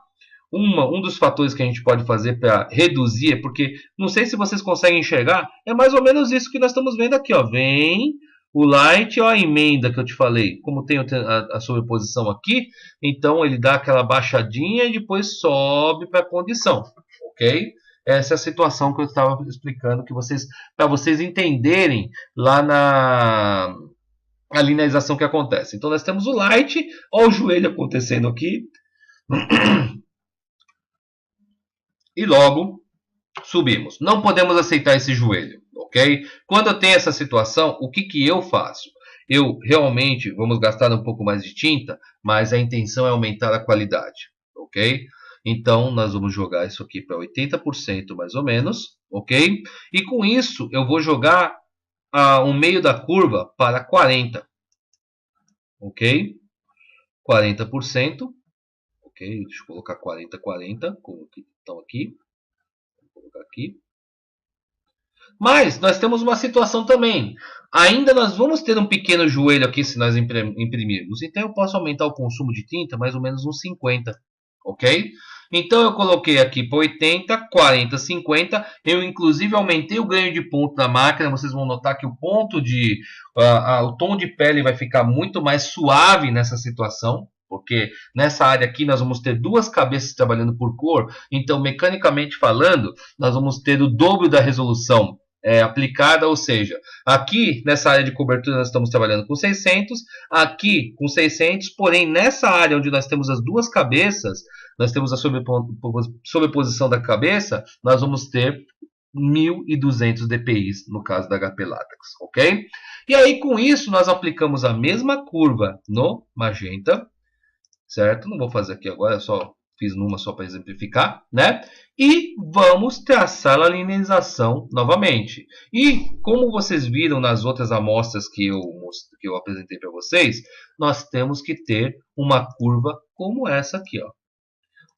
Um dos fatores que a gente pode fazer para reduzir, porque não sei se vocês conseguem enxergar, é mais ou menos isso que nós estamos vendo aqui, ó. Vem o light, ó, a emenda que eu te falei, como tem a sobreposição aqui, então ele dá aquela baixadinha e depois sobe para a condição, ok? Essa é a situação que eu estava explicando, para vocês entenderem lá a linearização que acontece. Então nós temos o light, ó o joelho acontecendo aqui, e logo subimos. Não podemos aceitar esse joelho, ok? Quando eu tenho essa situação, o que eu faço? eu realmente vamos gastar um pouco mais de tinta, mas a intenção é aumentar a qualidade, ok? Então, nós vamos jogar isso aqui para 80% mais ou menos, ok? E com isso, eu vou jogar o meio da curva para 40%, ok? 40%, ok? Deixa eu colocar 40, 40, como que estão aqui. Vou colocar aqui. Mas nós temos uma situação também. Ainda nós vamos ter um pequeno joelho aqui se nós imprimirmos. Então eu posso aumentar o consumo de tinta mais ou menos uns 50. Ok? Então eu coloquei aqui para 80, 40, 50. Eu inclusive aumentei o ganho de ponto da máquina. Vocês vão notar que o ponto de o tom de pele vai ficar muito mais suave nessa situação. Porque nessa área aqui nós vamos ter duas cabeças trabalhando por cor. Então, mecanicamente falando, nós vamos ter o dobro da resolução aplicada, ou seja, aqui nessa área de cobertura nós estamos trabalhando com 600, aqui com 600, porém nessa área onde nós temos as duas cabeças, nós temos a sobreposição da cabeça, nós vamos ter 1200 dpi no caso da HP Latex, ok? E aí com isso nós aplicamos a mesma curva no magenta, certo? Não vou fazer aqui agora, só fiz numa só para exemplificar, né? E vamos traçar a linearização novamente. E como vocês viram nas outras amostras que eu apresentei para vocês, nós temos que ter uma curva como essa aqui, ó,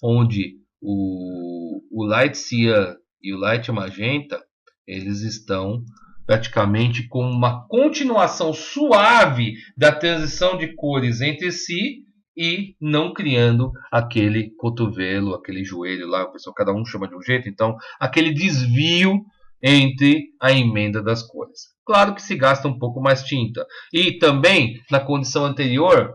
onde o Light Cyan e o Light Magenta, eles estão praticamente com uma continuação suave da transição de cores entre si, e não criando aquele cotovelo, aquele joelho lá, o pessoal, cada um chama de um jeito, então aquele desvio entre a emenda das cores. Claro que se gasta um pouco mais tinta. E também, na condição anterior,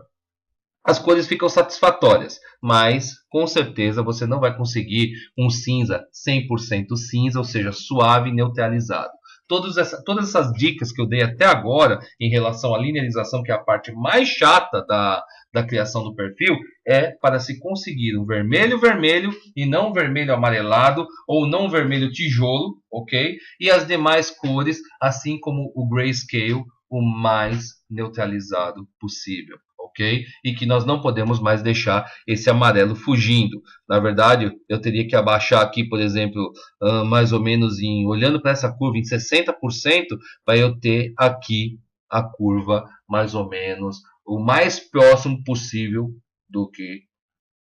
as cores ficam satisfatórias, mas com certeza você não vai conseguir um cinza 100% cinza, ou seja, suave e neutralizado. Todas essas dicas que eu dei até agora em relação à linearização, que é a parte mais chata da criação do perfil, é para se conseguir um vermelho vermelho e não um vermelho amarelado ou não um vermelho tijolo, ok? E as demais cores, assim como o grayscale, o mais neutralizado possível. Okay? E que nós não podemos mais deixar esse amarelo fugindo. Na verdade, eu teria que abaixar aqui, por exemplo, mais ou menos olhando para essa curva em 60%, para eu ter aqui a curva mais ou menos o mais próximo possível do que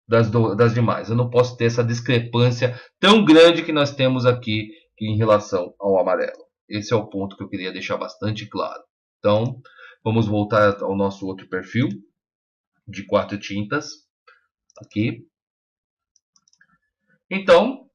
das demais. Eu não posso ter essa discrepância tão grande que nós temos aqui em relação ao amarelo. Esse é o ponto que eu queria deixar bastante claro. Então, vamos voltar ao nosso outro perfil de 4 tintas aqui. Então,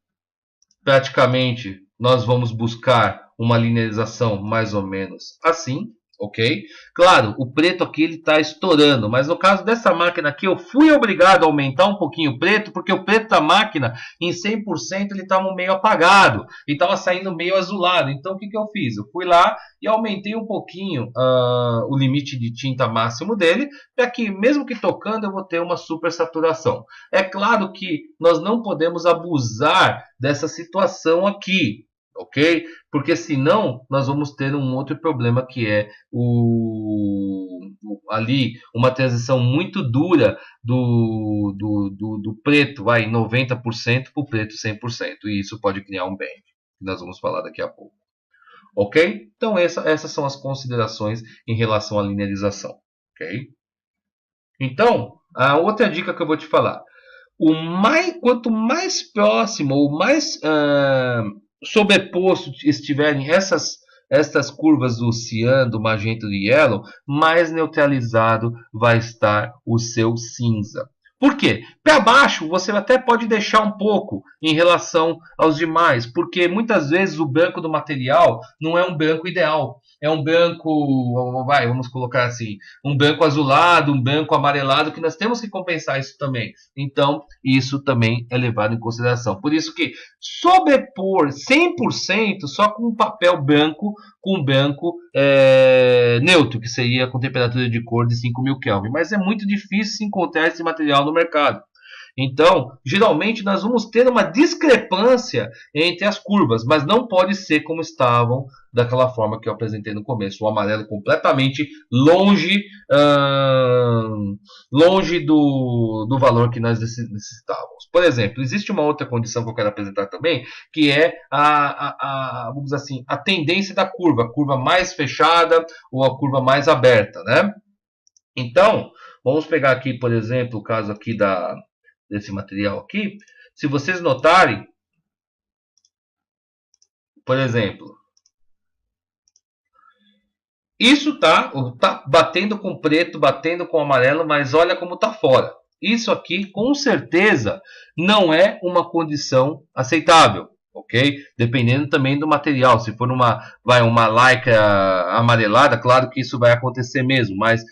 praticamente nós vamos buscar uma linearização mais ou menos assim, ok? Claro, o preto aqui ele está estourando, mas no caso dessa máquina aqui eu fui obrigado a aumentar um pouquinho o preto, porque o preto da máquina em 100% ele estava meio apagado e estava saindo meio azulado. Então o que eu fiz? Eu fui lá e aumentei um pouquinho o limite de tinta máximo dele, para que mesmo que tocando eu vou ter uma super saturação. É claro que nós não podemos abusar dessa situação aqui, ok? Porque senão nós vamos ter um outro problema, que é ali uma transição muito dura do preto, vai 90% para o preto 100%, e isso pode criar um bend, que nós vamos falar daqui a pouco. Ok? Então essas são as considerações em relação à linearização. Ok? Então, a outra dica que eu vou te falar. Quanto mais próximo ou mais sobreposto estiverem estas curvas do cian, do magenta e do yellow, mais neutralizado vai estar o seu cinza. Por quê? Para baixo você até pode deixar um pouco em relação aos demais, porque muitas vezes o branco do material não é um branco ideal. É um branco, vamos colocar assim, um branco azulado, um branco amarelado, que nós temos que compensar isso também. Então, isso também é levado em consideração. Por isso que sobrepor 100% só com um papel branco, com branco neutro, que seria com temperatura de cor de 5.000 Kelvin. Mas é muito difícil se encontrar esse material no mercado. Então, geralmente nós vamos ter uma discrepância entre as curvas, mas não pode ser como estavam daquela forma que eu apresentei no começo. O amarelo completamente longe, longe do valor que nós necessitávamos. Por exemplo, existe uma outra condição que eu quero apresentar também, que é vamos dizer assim, a tendência da curva, a curva mais fechada ou a curva mais aberta, né? Então, vamos pegar aqui, por exemplo, o caso aqui desse material aqui. Se vocês notarem, por exemplo, isso tá batendo com preto, batendo com amarelo, mas olha como tá fora. Isso aqui, com certeza, não é uma condição aceitável, ok? Dependendo também do material. Se for uma lycra amarelada, claro que isso vai acontecer mesmo, mas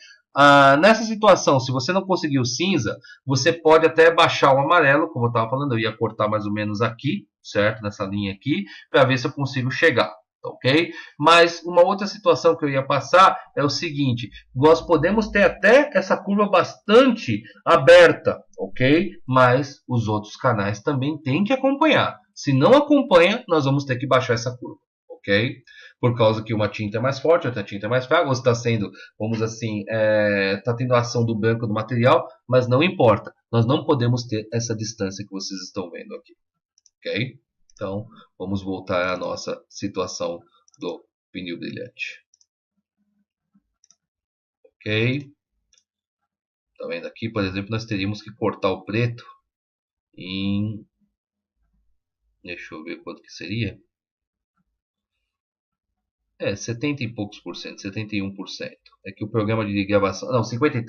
nessa situação, se você não conseguir o cinza, você pode até baixar o amarelo, como eu estava falando, eu ia cortar mais ou menos aqui, certo? Nessa linha aqui, para ver se eu consigo chegar. Ok? Mas uma outra situação que eu ia passar é o seguinte: nós podemos ter até essa curva bastante aberta, ok? Mas os outros canais também têm que acompanhar. Se não acompanha, nós vamos ter que baixar essa curva, ok? Por causa que uma tinta é mais forte, outra tinta é mais fraca, ou está sendo, vamos assim, está tendo a ação do branco do material, mas não importa. Nós não podemos ter essa distância que vocês estão vendo aqui, ok? Então, vamos voltar à nossa situação do vinil brilhante. Ok? Tá vendo aqui, por exemplo, nós teríamos que cortar o preto em... Deixa eu ver quanto que seria. 70 e poucos por cento, 71%. É que o programa de gravação... Não, 53%.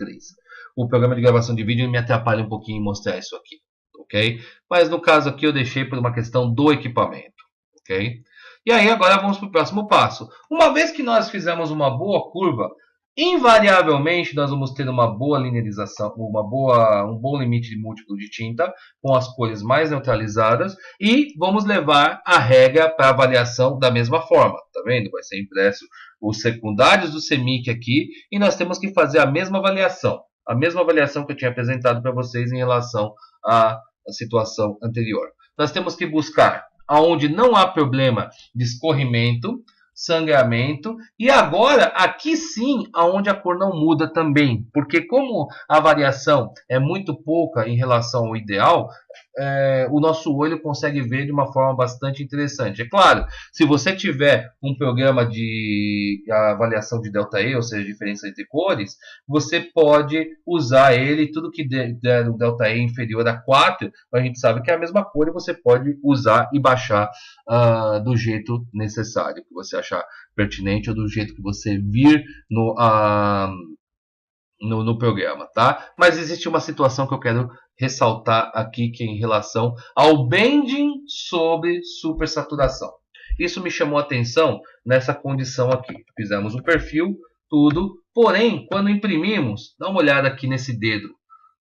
O programa de gravação de vídeo me atrapalha um pouquinho em mostrar isso aqui. Ok? Mas no caso aqui eu deixei por uma questão do equipamento. Ok? E aí agora vamos para o próximo passo. Uma vez que nós fizemos uma boa curva, invariavelmente nós vamos ter uma boa linearização, um bom limite de múltiplo de tinta, com as cores mais neutralizadas, e vamos levar a regra para avaliação da mesma forma. Tá vendo? Vai ser impresso os secundários do CMYK aqui, e nós temos que fazer a mesma avaliação. A mesma avaliação que eu tinha apresentado para vocês em relação à situação anterior. Nós temos que buscar onde não há problema de escorrimento, sangramento, e agora aqui sim aonde a cor não muda também, porque como a variação é muito pouca em relação ao ideal, o nosso olho consegue ver de uma forma bastante interessante. É claro, se você tiver um programa de avaliação de delta-E, ou seja, diferença entre cores, você pode usar ele, tudo que der um delta-E inferior a 4, a gente sabe que é a mesma cor e você pode usar e baixar do jeito necessário, que você achar pertinente ou do jeito que você vir no programa, tá? Mas existe uma situação que eu quero ressaltar aqui, que é em relação ao bending sobre supersaturação. Isso me chamou a atenção nessa condição aqui. Fizemos o perfil, tudo, porém, quando imprimimos, dá uma olhada aqui nesse dedo.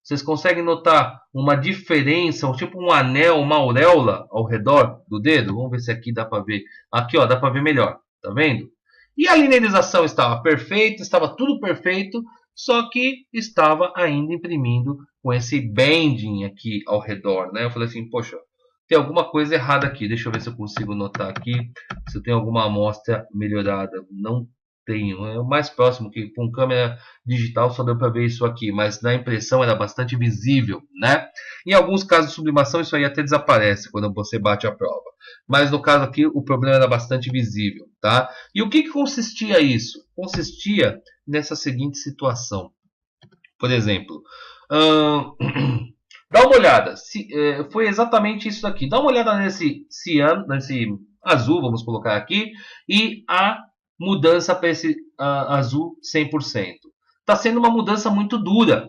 Vocês conseguem notar uma diferença, tipo um anel, uma auréola ao redor do dedo? Vamos ver se aqui dá para ver. Aqui, ó, dá para ver melhor. Tá vendo? E a linearização estava perfeita, estava tudo perfeito, só que estava ainda imprimindo com esse bending aqui ao redor, né? Eu falei assim, poxa, tem alguma coisa errada aqui. Deixa eu ver se eu consigo notar aqui, se eu tenho alguma amostra melhorada. Não tenho. É o mais próximo que com câmera digital só deu para ver isso aqui, mas na impressão era bastante visível, né? Em alguns casos de sublimação isso aí até desaparece quando você bate a prova. Mas no caso aqui o problema era bastante visível, tá? E o que consistia isso? Consistia nessa seguinte situação. Por exemplo, dá uma olhada. Foi exatamente isso aqui. Dá uma olhada nesse ciano, nesse azul, vamos colocar aqui, e a mudança para esse azul 100%. Está sendo uma mudança muito dura.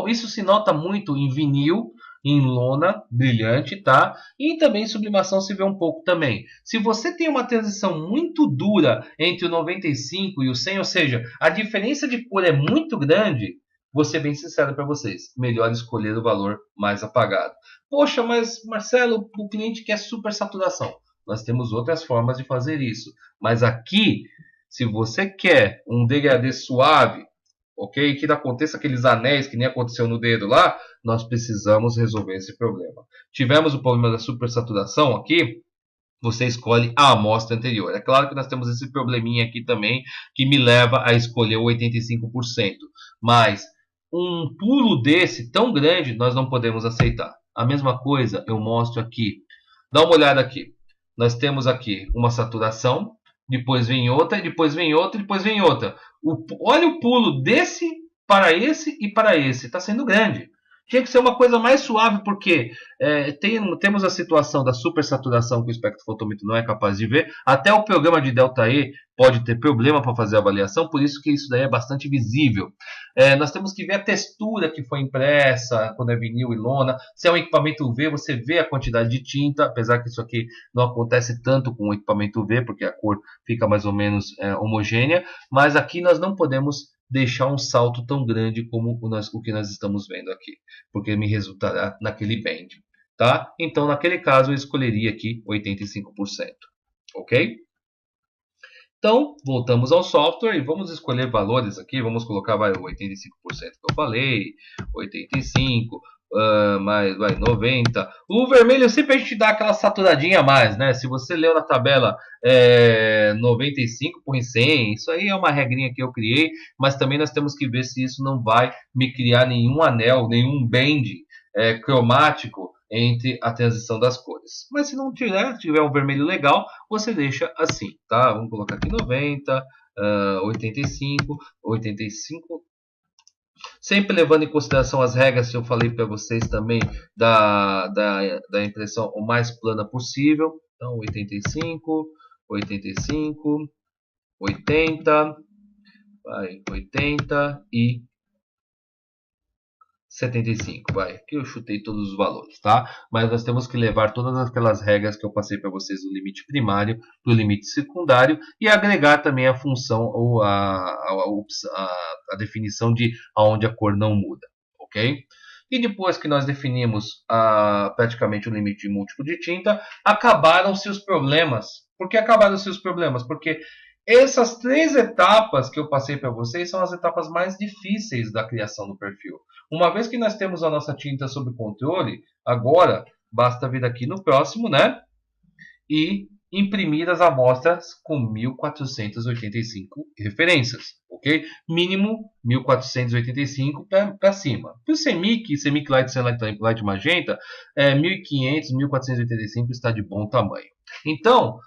Isso se nota muito em vinil, em lona brilhante, tá? E também em sublimação se vê um pouco também. Se você tem uma transição muito dura entre o 95 e o 100, ou seja, a diferença de cor é muito grande, vou ser bem sincero para vocês, melhor escolher o valor mais apagado. Poxa, mas Marcelo, o cliente quer super saturação. Nós temos outras formas de fazer isso. Mas aqui, se você quer um degradê suave, ok? Que aconteça aqueles anéis que nem aconteceu no dedo lá, nós precisamos resolver esse problema. Tivemos o problema da supersaturação aqui, você escolhe a amostra anterior. É claro que nós temos esse probleminha aqui também, que me leva a escolher o 85%. Mas um pulo desse tão grande, nós não podemos aceitar. A mesma coisa eu mostro aqui. Dá uma olhada aqui. Nós temos aqui uma saturação, depois vem outra, depois vem outra, depois vem outra. Olha o pulo desse para esse e para esse. Está sendo grande. Tinha que ser uma coisa mais suave, porque temos a situação da supersaturação que o espectrofotómetro não é capaz de ver. Até o programa de delta E pode ter problema para fazer a avaliação, por isso que isso daí é bastante visível. Nós temos que ver a textura que foi impressa, quando é vinil e lona. Se é um equipamento UV, você vê a quantidade de tinta, apesar que isso aqui não acontece tanto com o equipamento UV, porque a cor fica mais ou menos homogênea. Mas aqui nós não podemos deixar um salto tão grande como o que nós estamos vendo aqui, porque me resultará naquele band, tá? Então, naquele caso, eu escolheria aqui 85%, ok? Então, voltamos ao software e vamos escolher valores aqui, vamos colocar o 85% que eu falei, 85%, mais 90%. O vermelho sempre a gente dá aquela saturadinha a mais, né? Se você leu na tabela 95 por 100, isso aí é uma regrinha que eu criei, mas também nós temos que ver se isso não vai me criar nenhum anel, nenhum band cromático entre a transição das cores. Mas se não tiver um vermelho legal, você deixa assim, tá? Vamos colocar aqui 90, 85, 85. Sempre levando em consideração as regras que eu falei para vocês também da impressão o mais plana possível. Então, 85, 85, 80, 80 e 75, vai. Aqui eu chutei todos os valores, tá? Mas nós temos que levar todas aquelas regras que eu passei para vocês do limite primário para o limite secundário e agregar também a função ou a definição de aonde a cor não muda, ok? E depois que nós definimos praticamente o limite múltiplo de tinta, acabaram-se os problemas. Por que acabaram-se os problemas? Porque essas 3 etapas que eu passei para vocês são as etapas mais difíceis da criação do perfil. Uma vez que nós temos a nossa tinta sob controle, agora basta vir aqui no próximo, né? E imprimir as amostras com 1485 referências, ok? Mínimo 1485 para cima. Para o CMYK Light, Sunlight, Light Magenta, 1500, 1485 está de bom tamanho. Então,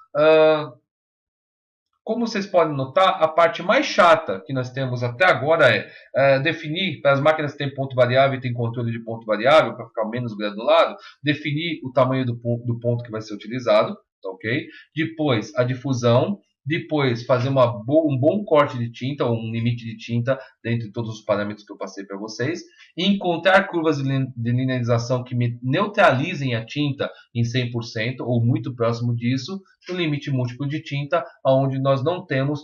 como vocês podem notar, a parte mais chata que nós temos até agora é definir, para as máquinas que têm ponto variável e têm controle de ponto variável, para ficar menos granulado, definir o tamanho do ponto que vai ser utilizado, ok? Depois, a difusão. Depois, fazer um bom corte de tinta, ou um limite de tinta, dentro de todos os parâmetros que eu passei para vocês. E encontrar curvas de linearização que me neutralizem a tinta em 100%, ou muito próximo disso. O limite múltiplo de tinta, onde nós não temos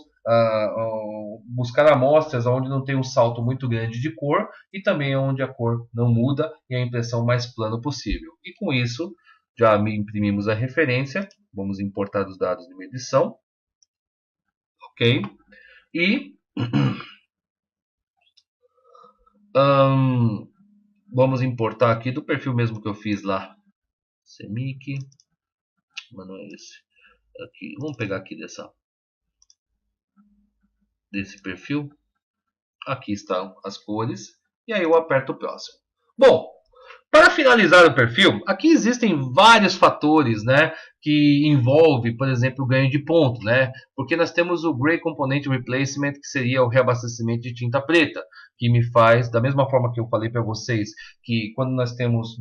buscar amostras onde não tem um salto muito grande de cor e também onde a cor não muda e a impressão mais plana possível. E com isso, já imprimimos a referência, vamos importar os dados de medição, ok? E vamos importar aqui do perfil mesmo que eu fiz lá, CMYK, mas não é esse. Aqui, vamos pegar aqui desse perfil. Aqui estão as cores. E aí eu aperto o próximo. Bom, para finalizar o perfil, aqui existem vários fatores, né, que envolvem, por exemplo, o ganho de ponto, né? Porque nós temos o Gray Component Replacement, que seria o reabastecimento de tinta preta, que me faz, da mesma forma que eu falei para vocês, que quando nós temos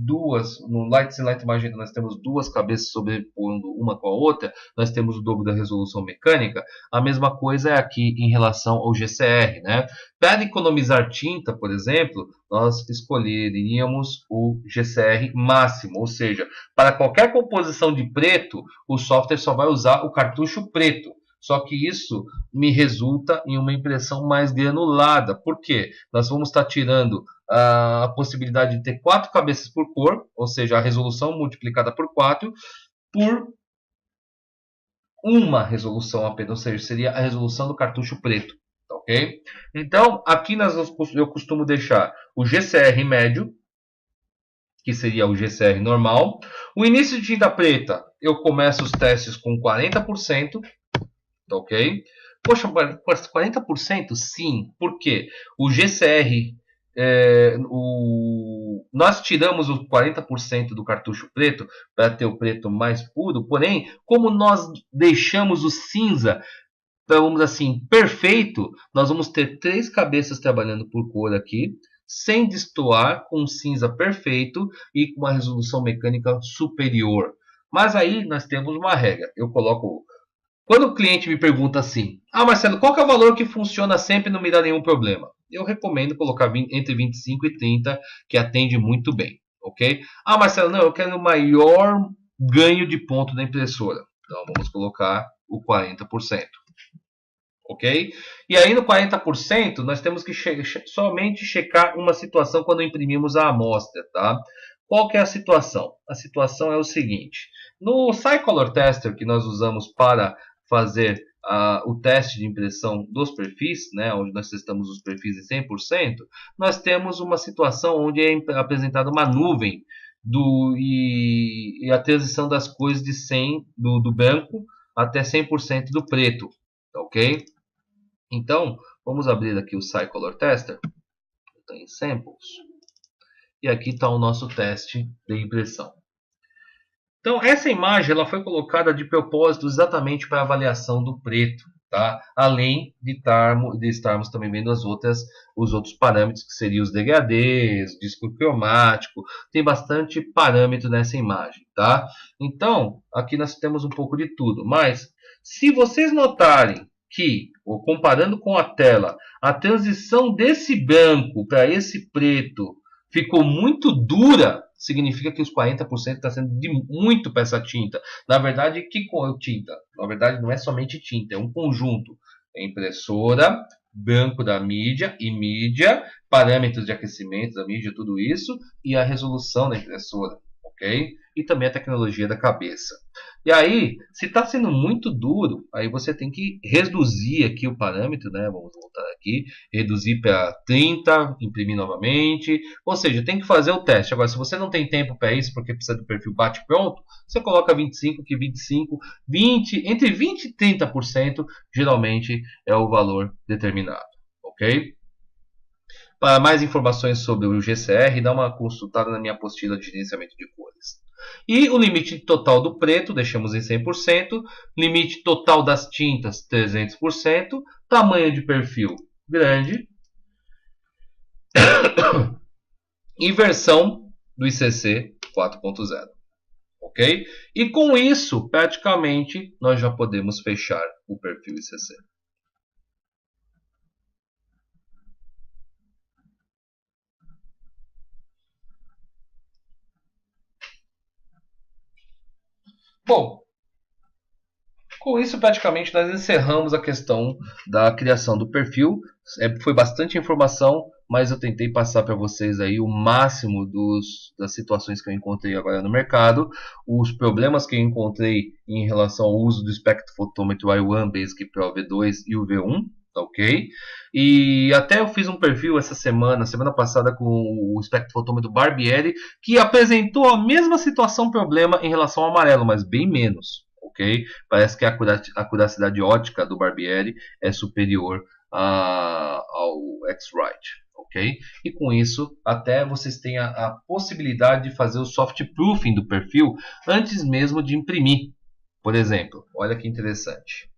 no Light Sin Light Magenta, nós temos duas cabeças sobrepondo uma com a outra, nós temos o dobro da resolução mecânica, a mesma coisa é aqui em relação ao GCR, né? Para economizar tinta, por exemplo, nós escolheríamos o GCR máximo, ou seja, para qualquer composição de preto, o software só vai usar o cartucho preto. Só que isso me resulta em uma impressão mais granulada. Por quê? Nós vamos estar tirando a possibilidade de ter 4 cabeças por cor, ou seja, a resolução multiplicada por 4, por uma resolução apenas, ou seja, seria a resolução do cartucho preto. Tá ok? Então, aqui eu costumo deixar o GCR médio, que seria o GCR normal. O início de tinta preta, eu começo os testes com 40%, tá ok? Poxa, 40%? Sim. Por quê? O GCR, nós tiramos os 40% do cartucho preto para ter o preto mais puro, porém, como nós deixamos o cinza, vamos assim, perfeito, nós vamos ter 3 cabeças trabalhando por cor aqui, sem destoar, com um cinza perfeito e com uma resolução mecânica superior. Mas aí nós temos uma regra. Eu coloco. Quando o cliente me pergunta assim: Ah, Marcelo, qual que é o valor que funciona sempre e não me dá nenhum problema? Eu recomendo colocar entre 25 e 30, que atende muito bem. Ok? Ah, Marcelo, não, eu quero o maior ganho de ponto da impressora. Então vamos colocar o 40%. Ok? E aí no 40% nós temos que somente checar uma situação quando imprimimos a amostra, tá? Qual que é a situação? A situação é o seguinte: no Cycolor Tester que nós usamos para fazer o teste de impressão dos perfis, né, onde nós testamos os perfis em 100%, nós temos uma situação onde é apresentada uma nuvem e a transição das cores de 100 do branco até 100% do preto, ok? Então, vamos abrir aqui o Cycolor Tester. Está em Samples. E aqui está o nosso teste de impressão. Então, essa imagem ela foi colocada de propósito exatamente para avaliação do preto. Tá? Além de estarmos também vendo os outros parâmetros, que seriam os degradês, disco cromático. Tem bastante parâmetro nessa imagem. Tá? Então, aqui nós temos um pouco de tudo. Mas, se vocês notarem que, comparando com a tela, a transição desse branco para esse preto ficou muito dura, significa que os 40% está sendo de muito para essa tinta. Na verdade, que tinta? Na verdade, não é somente tinta, é um conjunto. É impressora, branco da mídia e mídia, parâmetros de aquecimento da mídia, tudo isso, e a resolução da impressora, ok? E também a tecnologia da cabeça. E aí, se está sendo muito duro, aí você tem que reduzir aqui o parâmetro, né? Vamos voltar aqui, reduzir para 30, imprimir novamente. Ou seja, tem que fazer o teste. Agora, se você não tem tempo para isso, porque precisa do perfil bate-pronto, você coloca 25, que 25, 20, entre 20 e 30% geralmente é o valor determinado, ok? Para mais informações sobre o GCR, dá uma consultada na minha apostila de gerenciamento de cores. E o limite total do preto, deixamos em 100%. Limite total das tintas, 300%. Tamanho de perfil, grande. E versão do ICC 4.0. Ok? E com isso, praticamente, nós já podemos fechar o perfil ICC. Bom, com isso, praticamente, nós encerramos a questão da criação do perfil. Foi bastante informação, mas eu tentei passar para vocês aí o máximo das situações que eu encontrei agora no mercado, os problemas que eu encontrei em relação ao uso do espectrofotômetro I1, Basic Pro V2 e o V1. Ok? E até eu fiz um perfil essa semana passada, com o espectrofotômetro Barbieri, que apresentou a mesma situação, problema em relação ao amarelo, mas bem menos. Ok? Parece que a curacidade ótica do Barbieri é superior ao X-Rite. Ok? E com isso, até vocês têm a possibilidade de fazer o soft proofing do perfil antes mesmo de imprimir. Por exemplo, olha que interessante.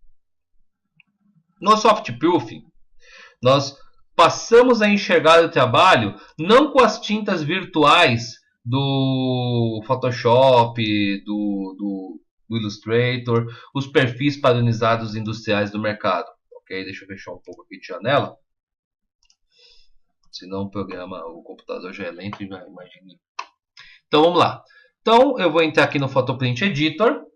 No soft proofing, nós passamos a enxergar o trabalho não com as tintas virtuais do Photoshop, do Illustrator, os perfis padronizados industriais do mercado. Ok? Deixa eu fechar um pouco aqui de janela. Senão o computador já é lento e já imagina. Então vamos lá. Então eu vou entrar aqui no Photoprint Editor.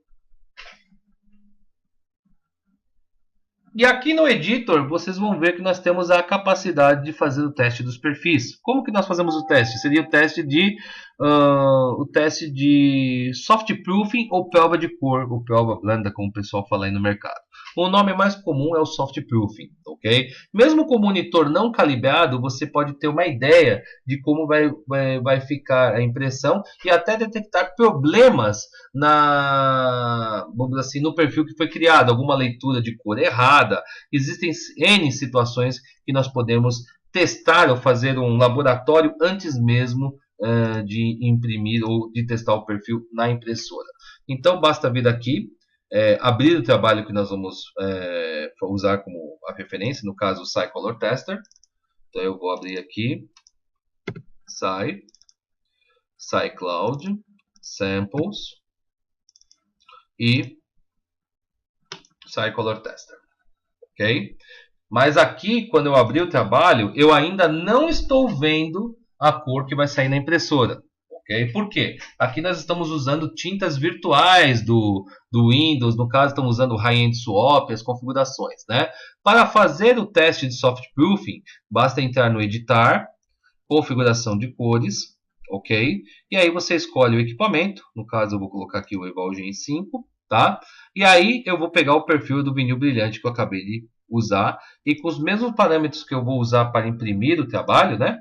E aqui no Editor, vocês vão ver que nós temos a capacidade de fazer o teste dos perfis. Como que nós fazemos o teste? Seria o teste de soft proofing ou prova de cor, ou prova blanda, como o pessoal fala aí no mercado. O nome mais comum é o soft proofing, ok? Mesmo com o monitor não calibrado, você pode ter uma ideia de como vai ficar a impressão e até detectar problemas vamos dizer assim, no perfil que foi criado, alguma leitura de cor errada. Existem N situações que nós podemos testar ou fazer um laboratório antes mesmo de imprimir ou de testar o perfil na impressora. Então basta vir aqui, abrir o trabalho que nós vamos usar como a referência, no caso o SciColor Tester. Então eu vou abrir aqui, SciCloud, Samples e SciColor Tester, ok? Mas aqui, quando eu abrir o trabalho, eu ainda não estou vendo a cor que vai sair na impressora. Okay? Por quê? Aqui nós estamos usando tintas virtuais do Windows, no caso estamos usando o High-End Swap, as configurações. Né? Para fazer o teste de soft proofing, basta entrar no editar, configuração de cores, ok? E aí você escolhe o equipamento, no caso eu vou colocar aqui o Eval Gen 5, tá? E aí eu vou pegar o perfil do vinil brilhante que eu acabei de usar e com os mesmos parâmetros que eu vou usar para imprimir o trabalho, né?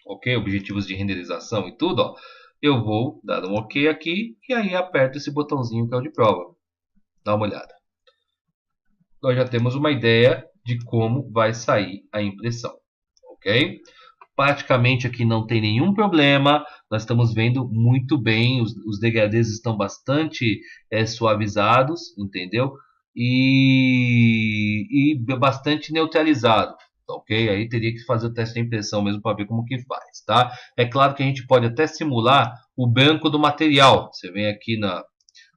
Ok, objetivos de renderização e tudo, ó. Eu vou dar um ok aqui e aí aperto esse botãozinho que é o de prova. Dá uma olhada. Nós já temos uma ideia de como vai sair a impressão, ok? Praticamente aqui não tem nenhum problema, nós estamos vendo muito bem, os degradês estão bastante suavizados, entendeu? E bastante neutralizado, ok? Aí teria que fazer o teste de impressão mesmo para ver como que faz, tá? É claro que a gente pode até simular o branco do material. Você vem aqui na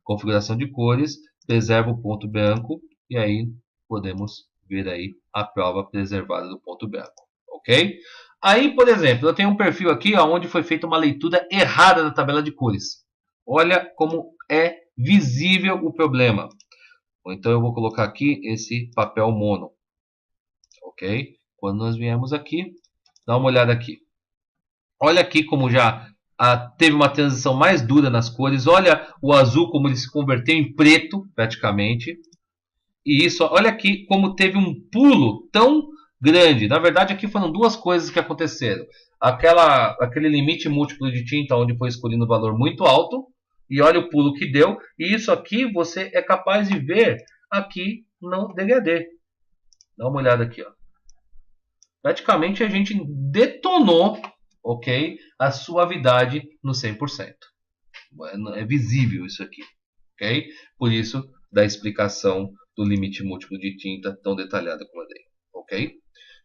configuração de cores, preserva o ponto branco e aí podemos ver aí a prova preservada do ponto branco, ok? Aí, por exemplo, eu tenho um perfil aqui onde foi feita uma leitura errada da tabela de cores. Olha como é visível o problema. Então eu vou colocar aqui esse papel mono, ok? Quando nós viemos aqui, dá uma olhada aqui. Olha aqui como já teve uma transição mais dura nas cores. Olha o azul como ele se converteu em preto, praticamente. E isso, olha aqui como teve um pulo tão grande. Na verdade, aqui foram duas coisas que aconteceram. Aquele limite múltiplo de tinta onde foi escolhido um valor muito alto. E olha o pulo que deu. E isso aqui você é capaz de ver aqui no degradê. Dá uma olhada aqui, ó. Praticamente a gente detonou, ok, a suavidade no 100%. É visível isso aqui, ok? Por isso da explicação do limite múltiplo de tinta tão detalhada como eu dei, ok?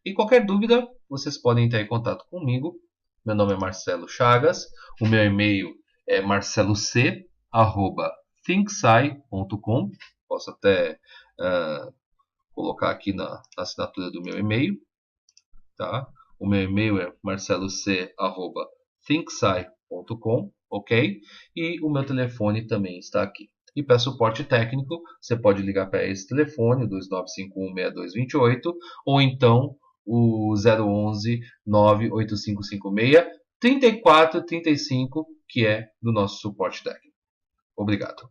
E qualquer dúvida, vocês podem entrar em contato comigo. Meu nome é Marcelo Chagas, o meu e-mail é marceloc@thinksci.com. Posso até colocar aqui na assinatura do meu e-mail. Tá? O meu e-mail é marceloc@thinksci.com, ok? E o meu telefone também está aqui. E para suporte técnico, você pode ligar para esse telefone, 2951-6228, ou então o 011 98556 3435, que é do nosso suporte técnico. Obrigado.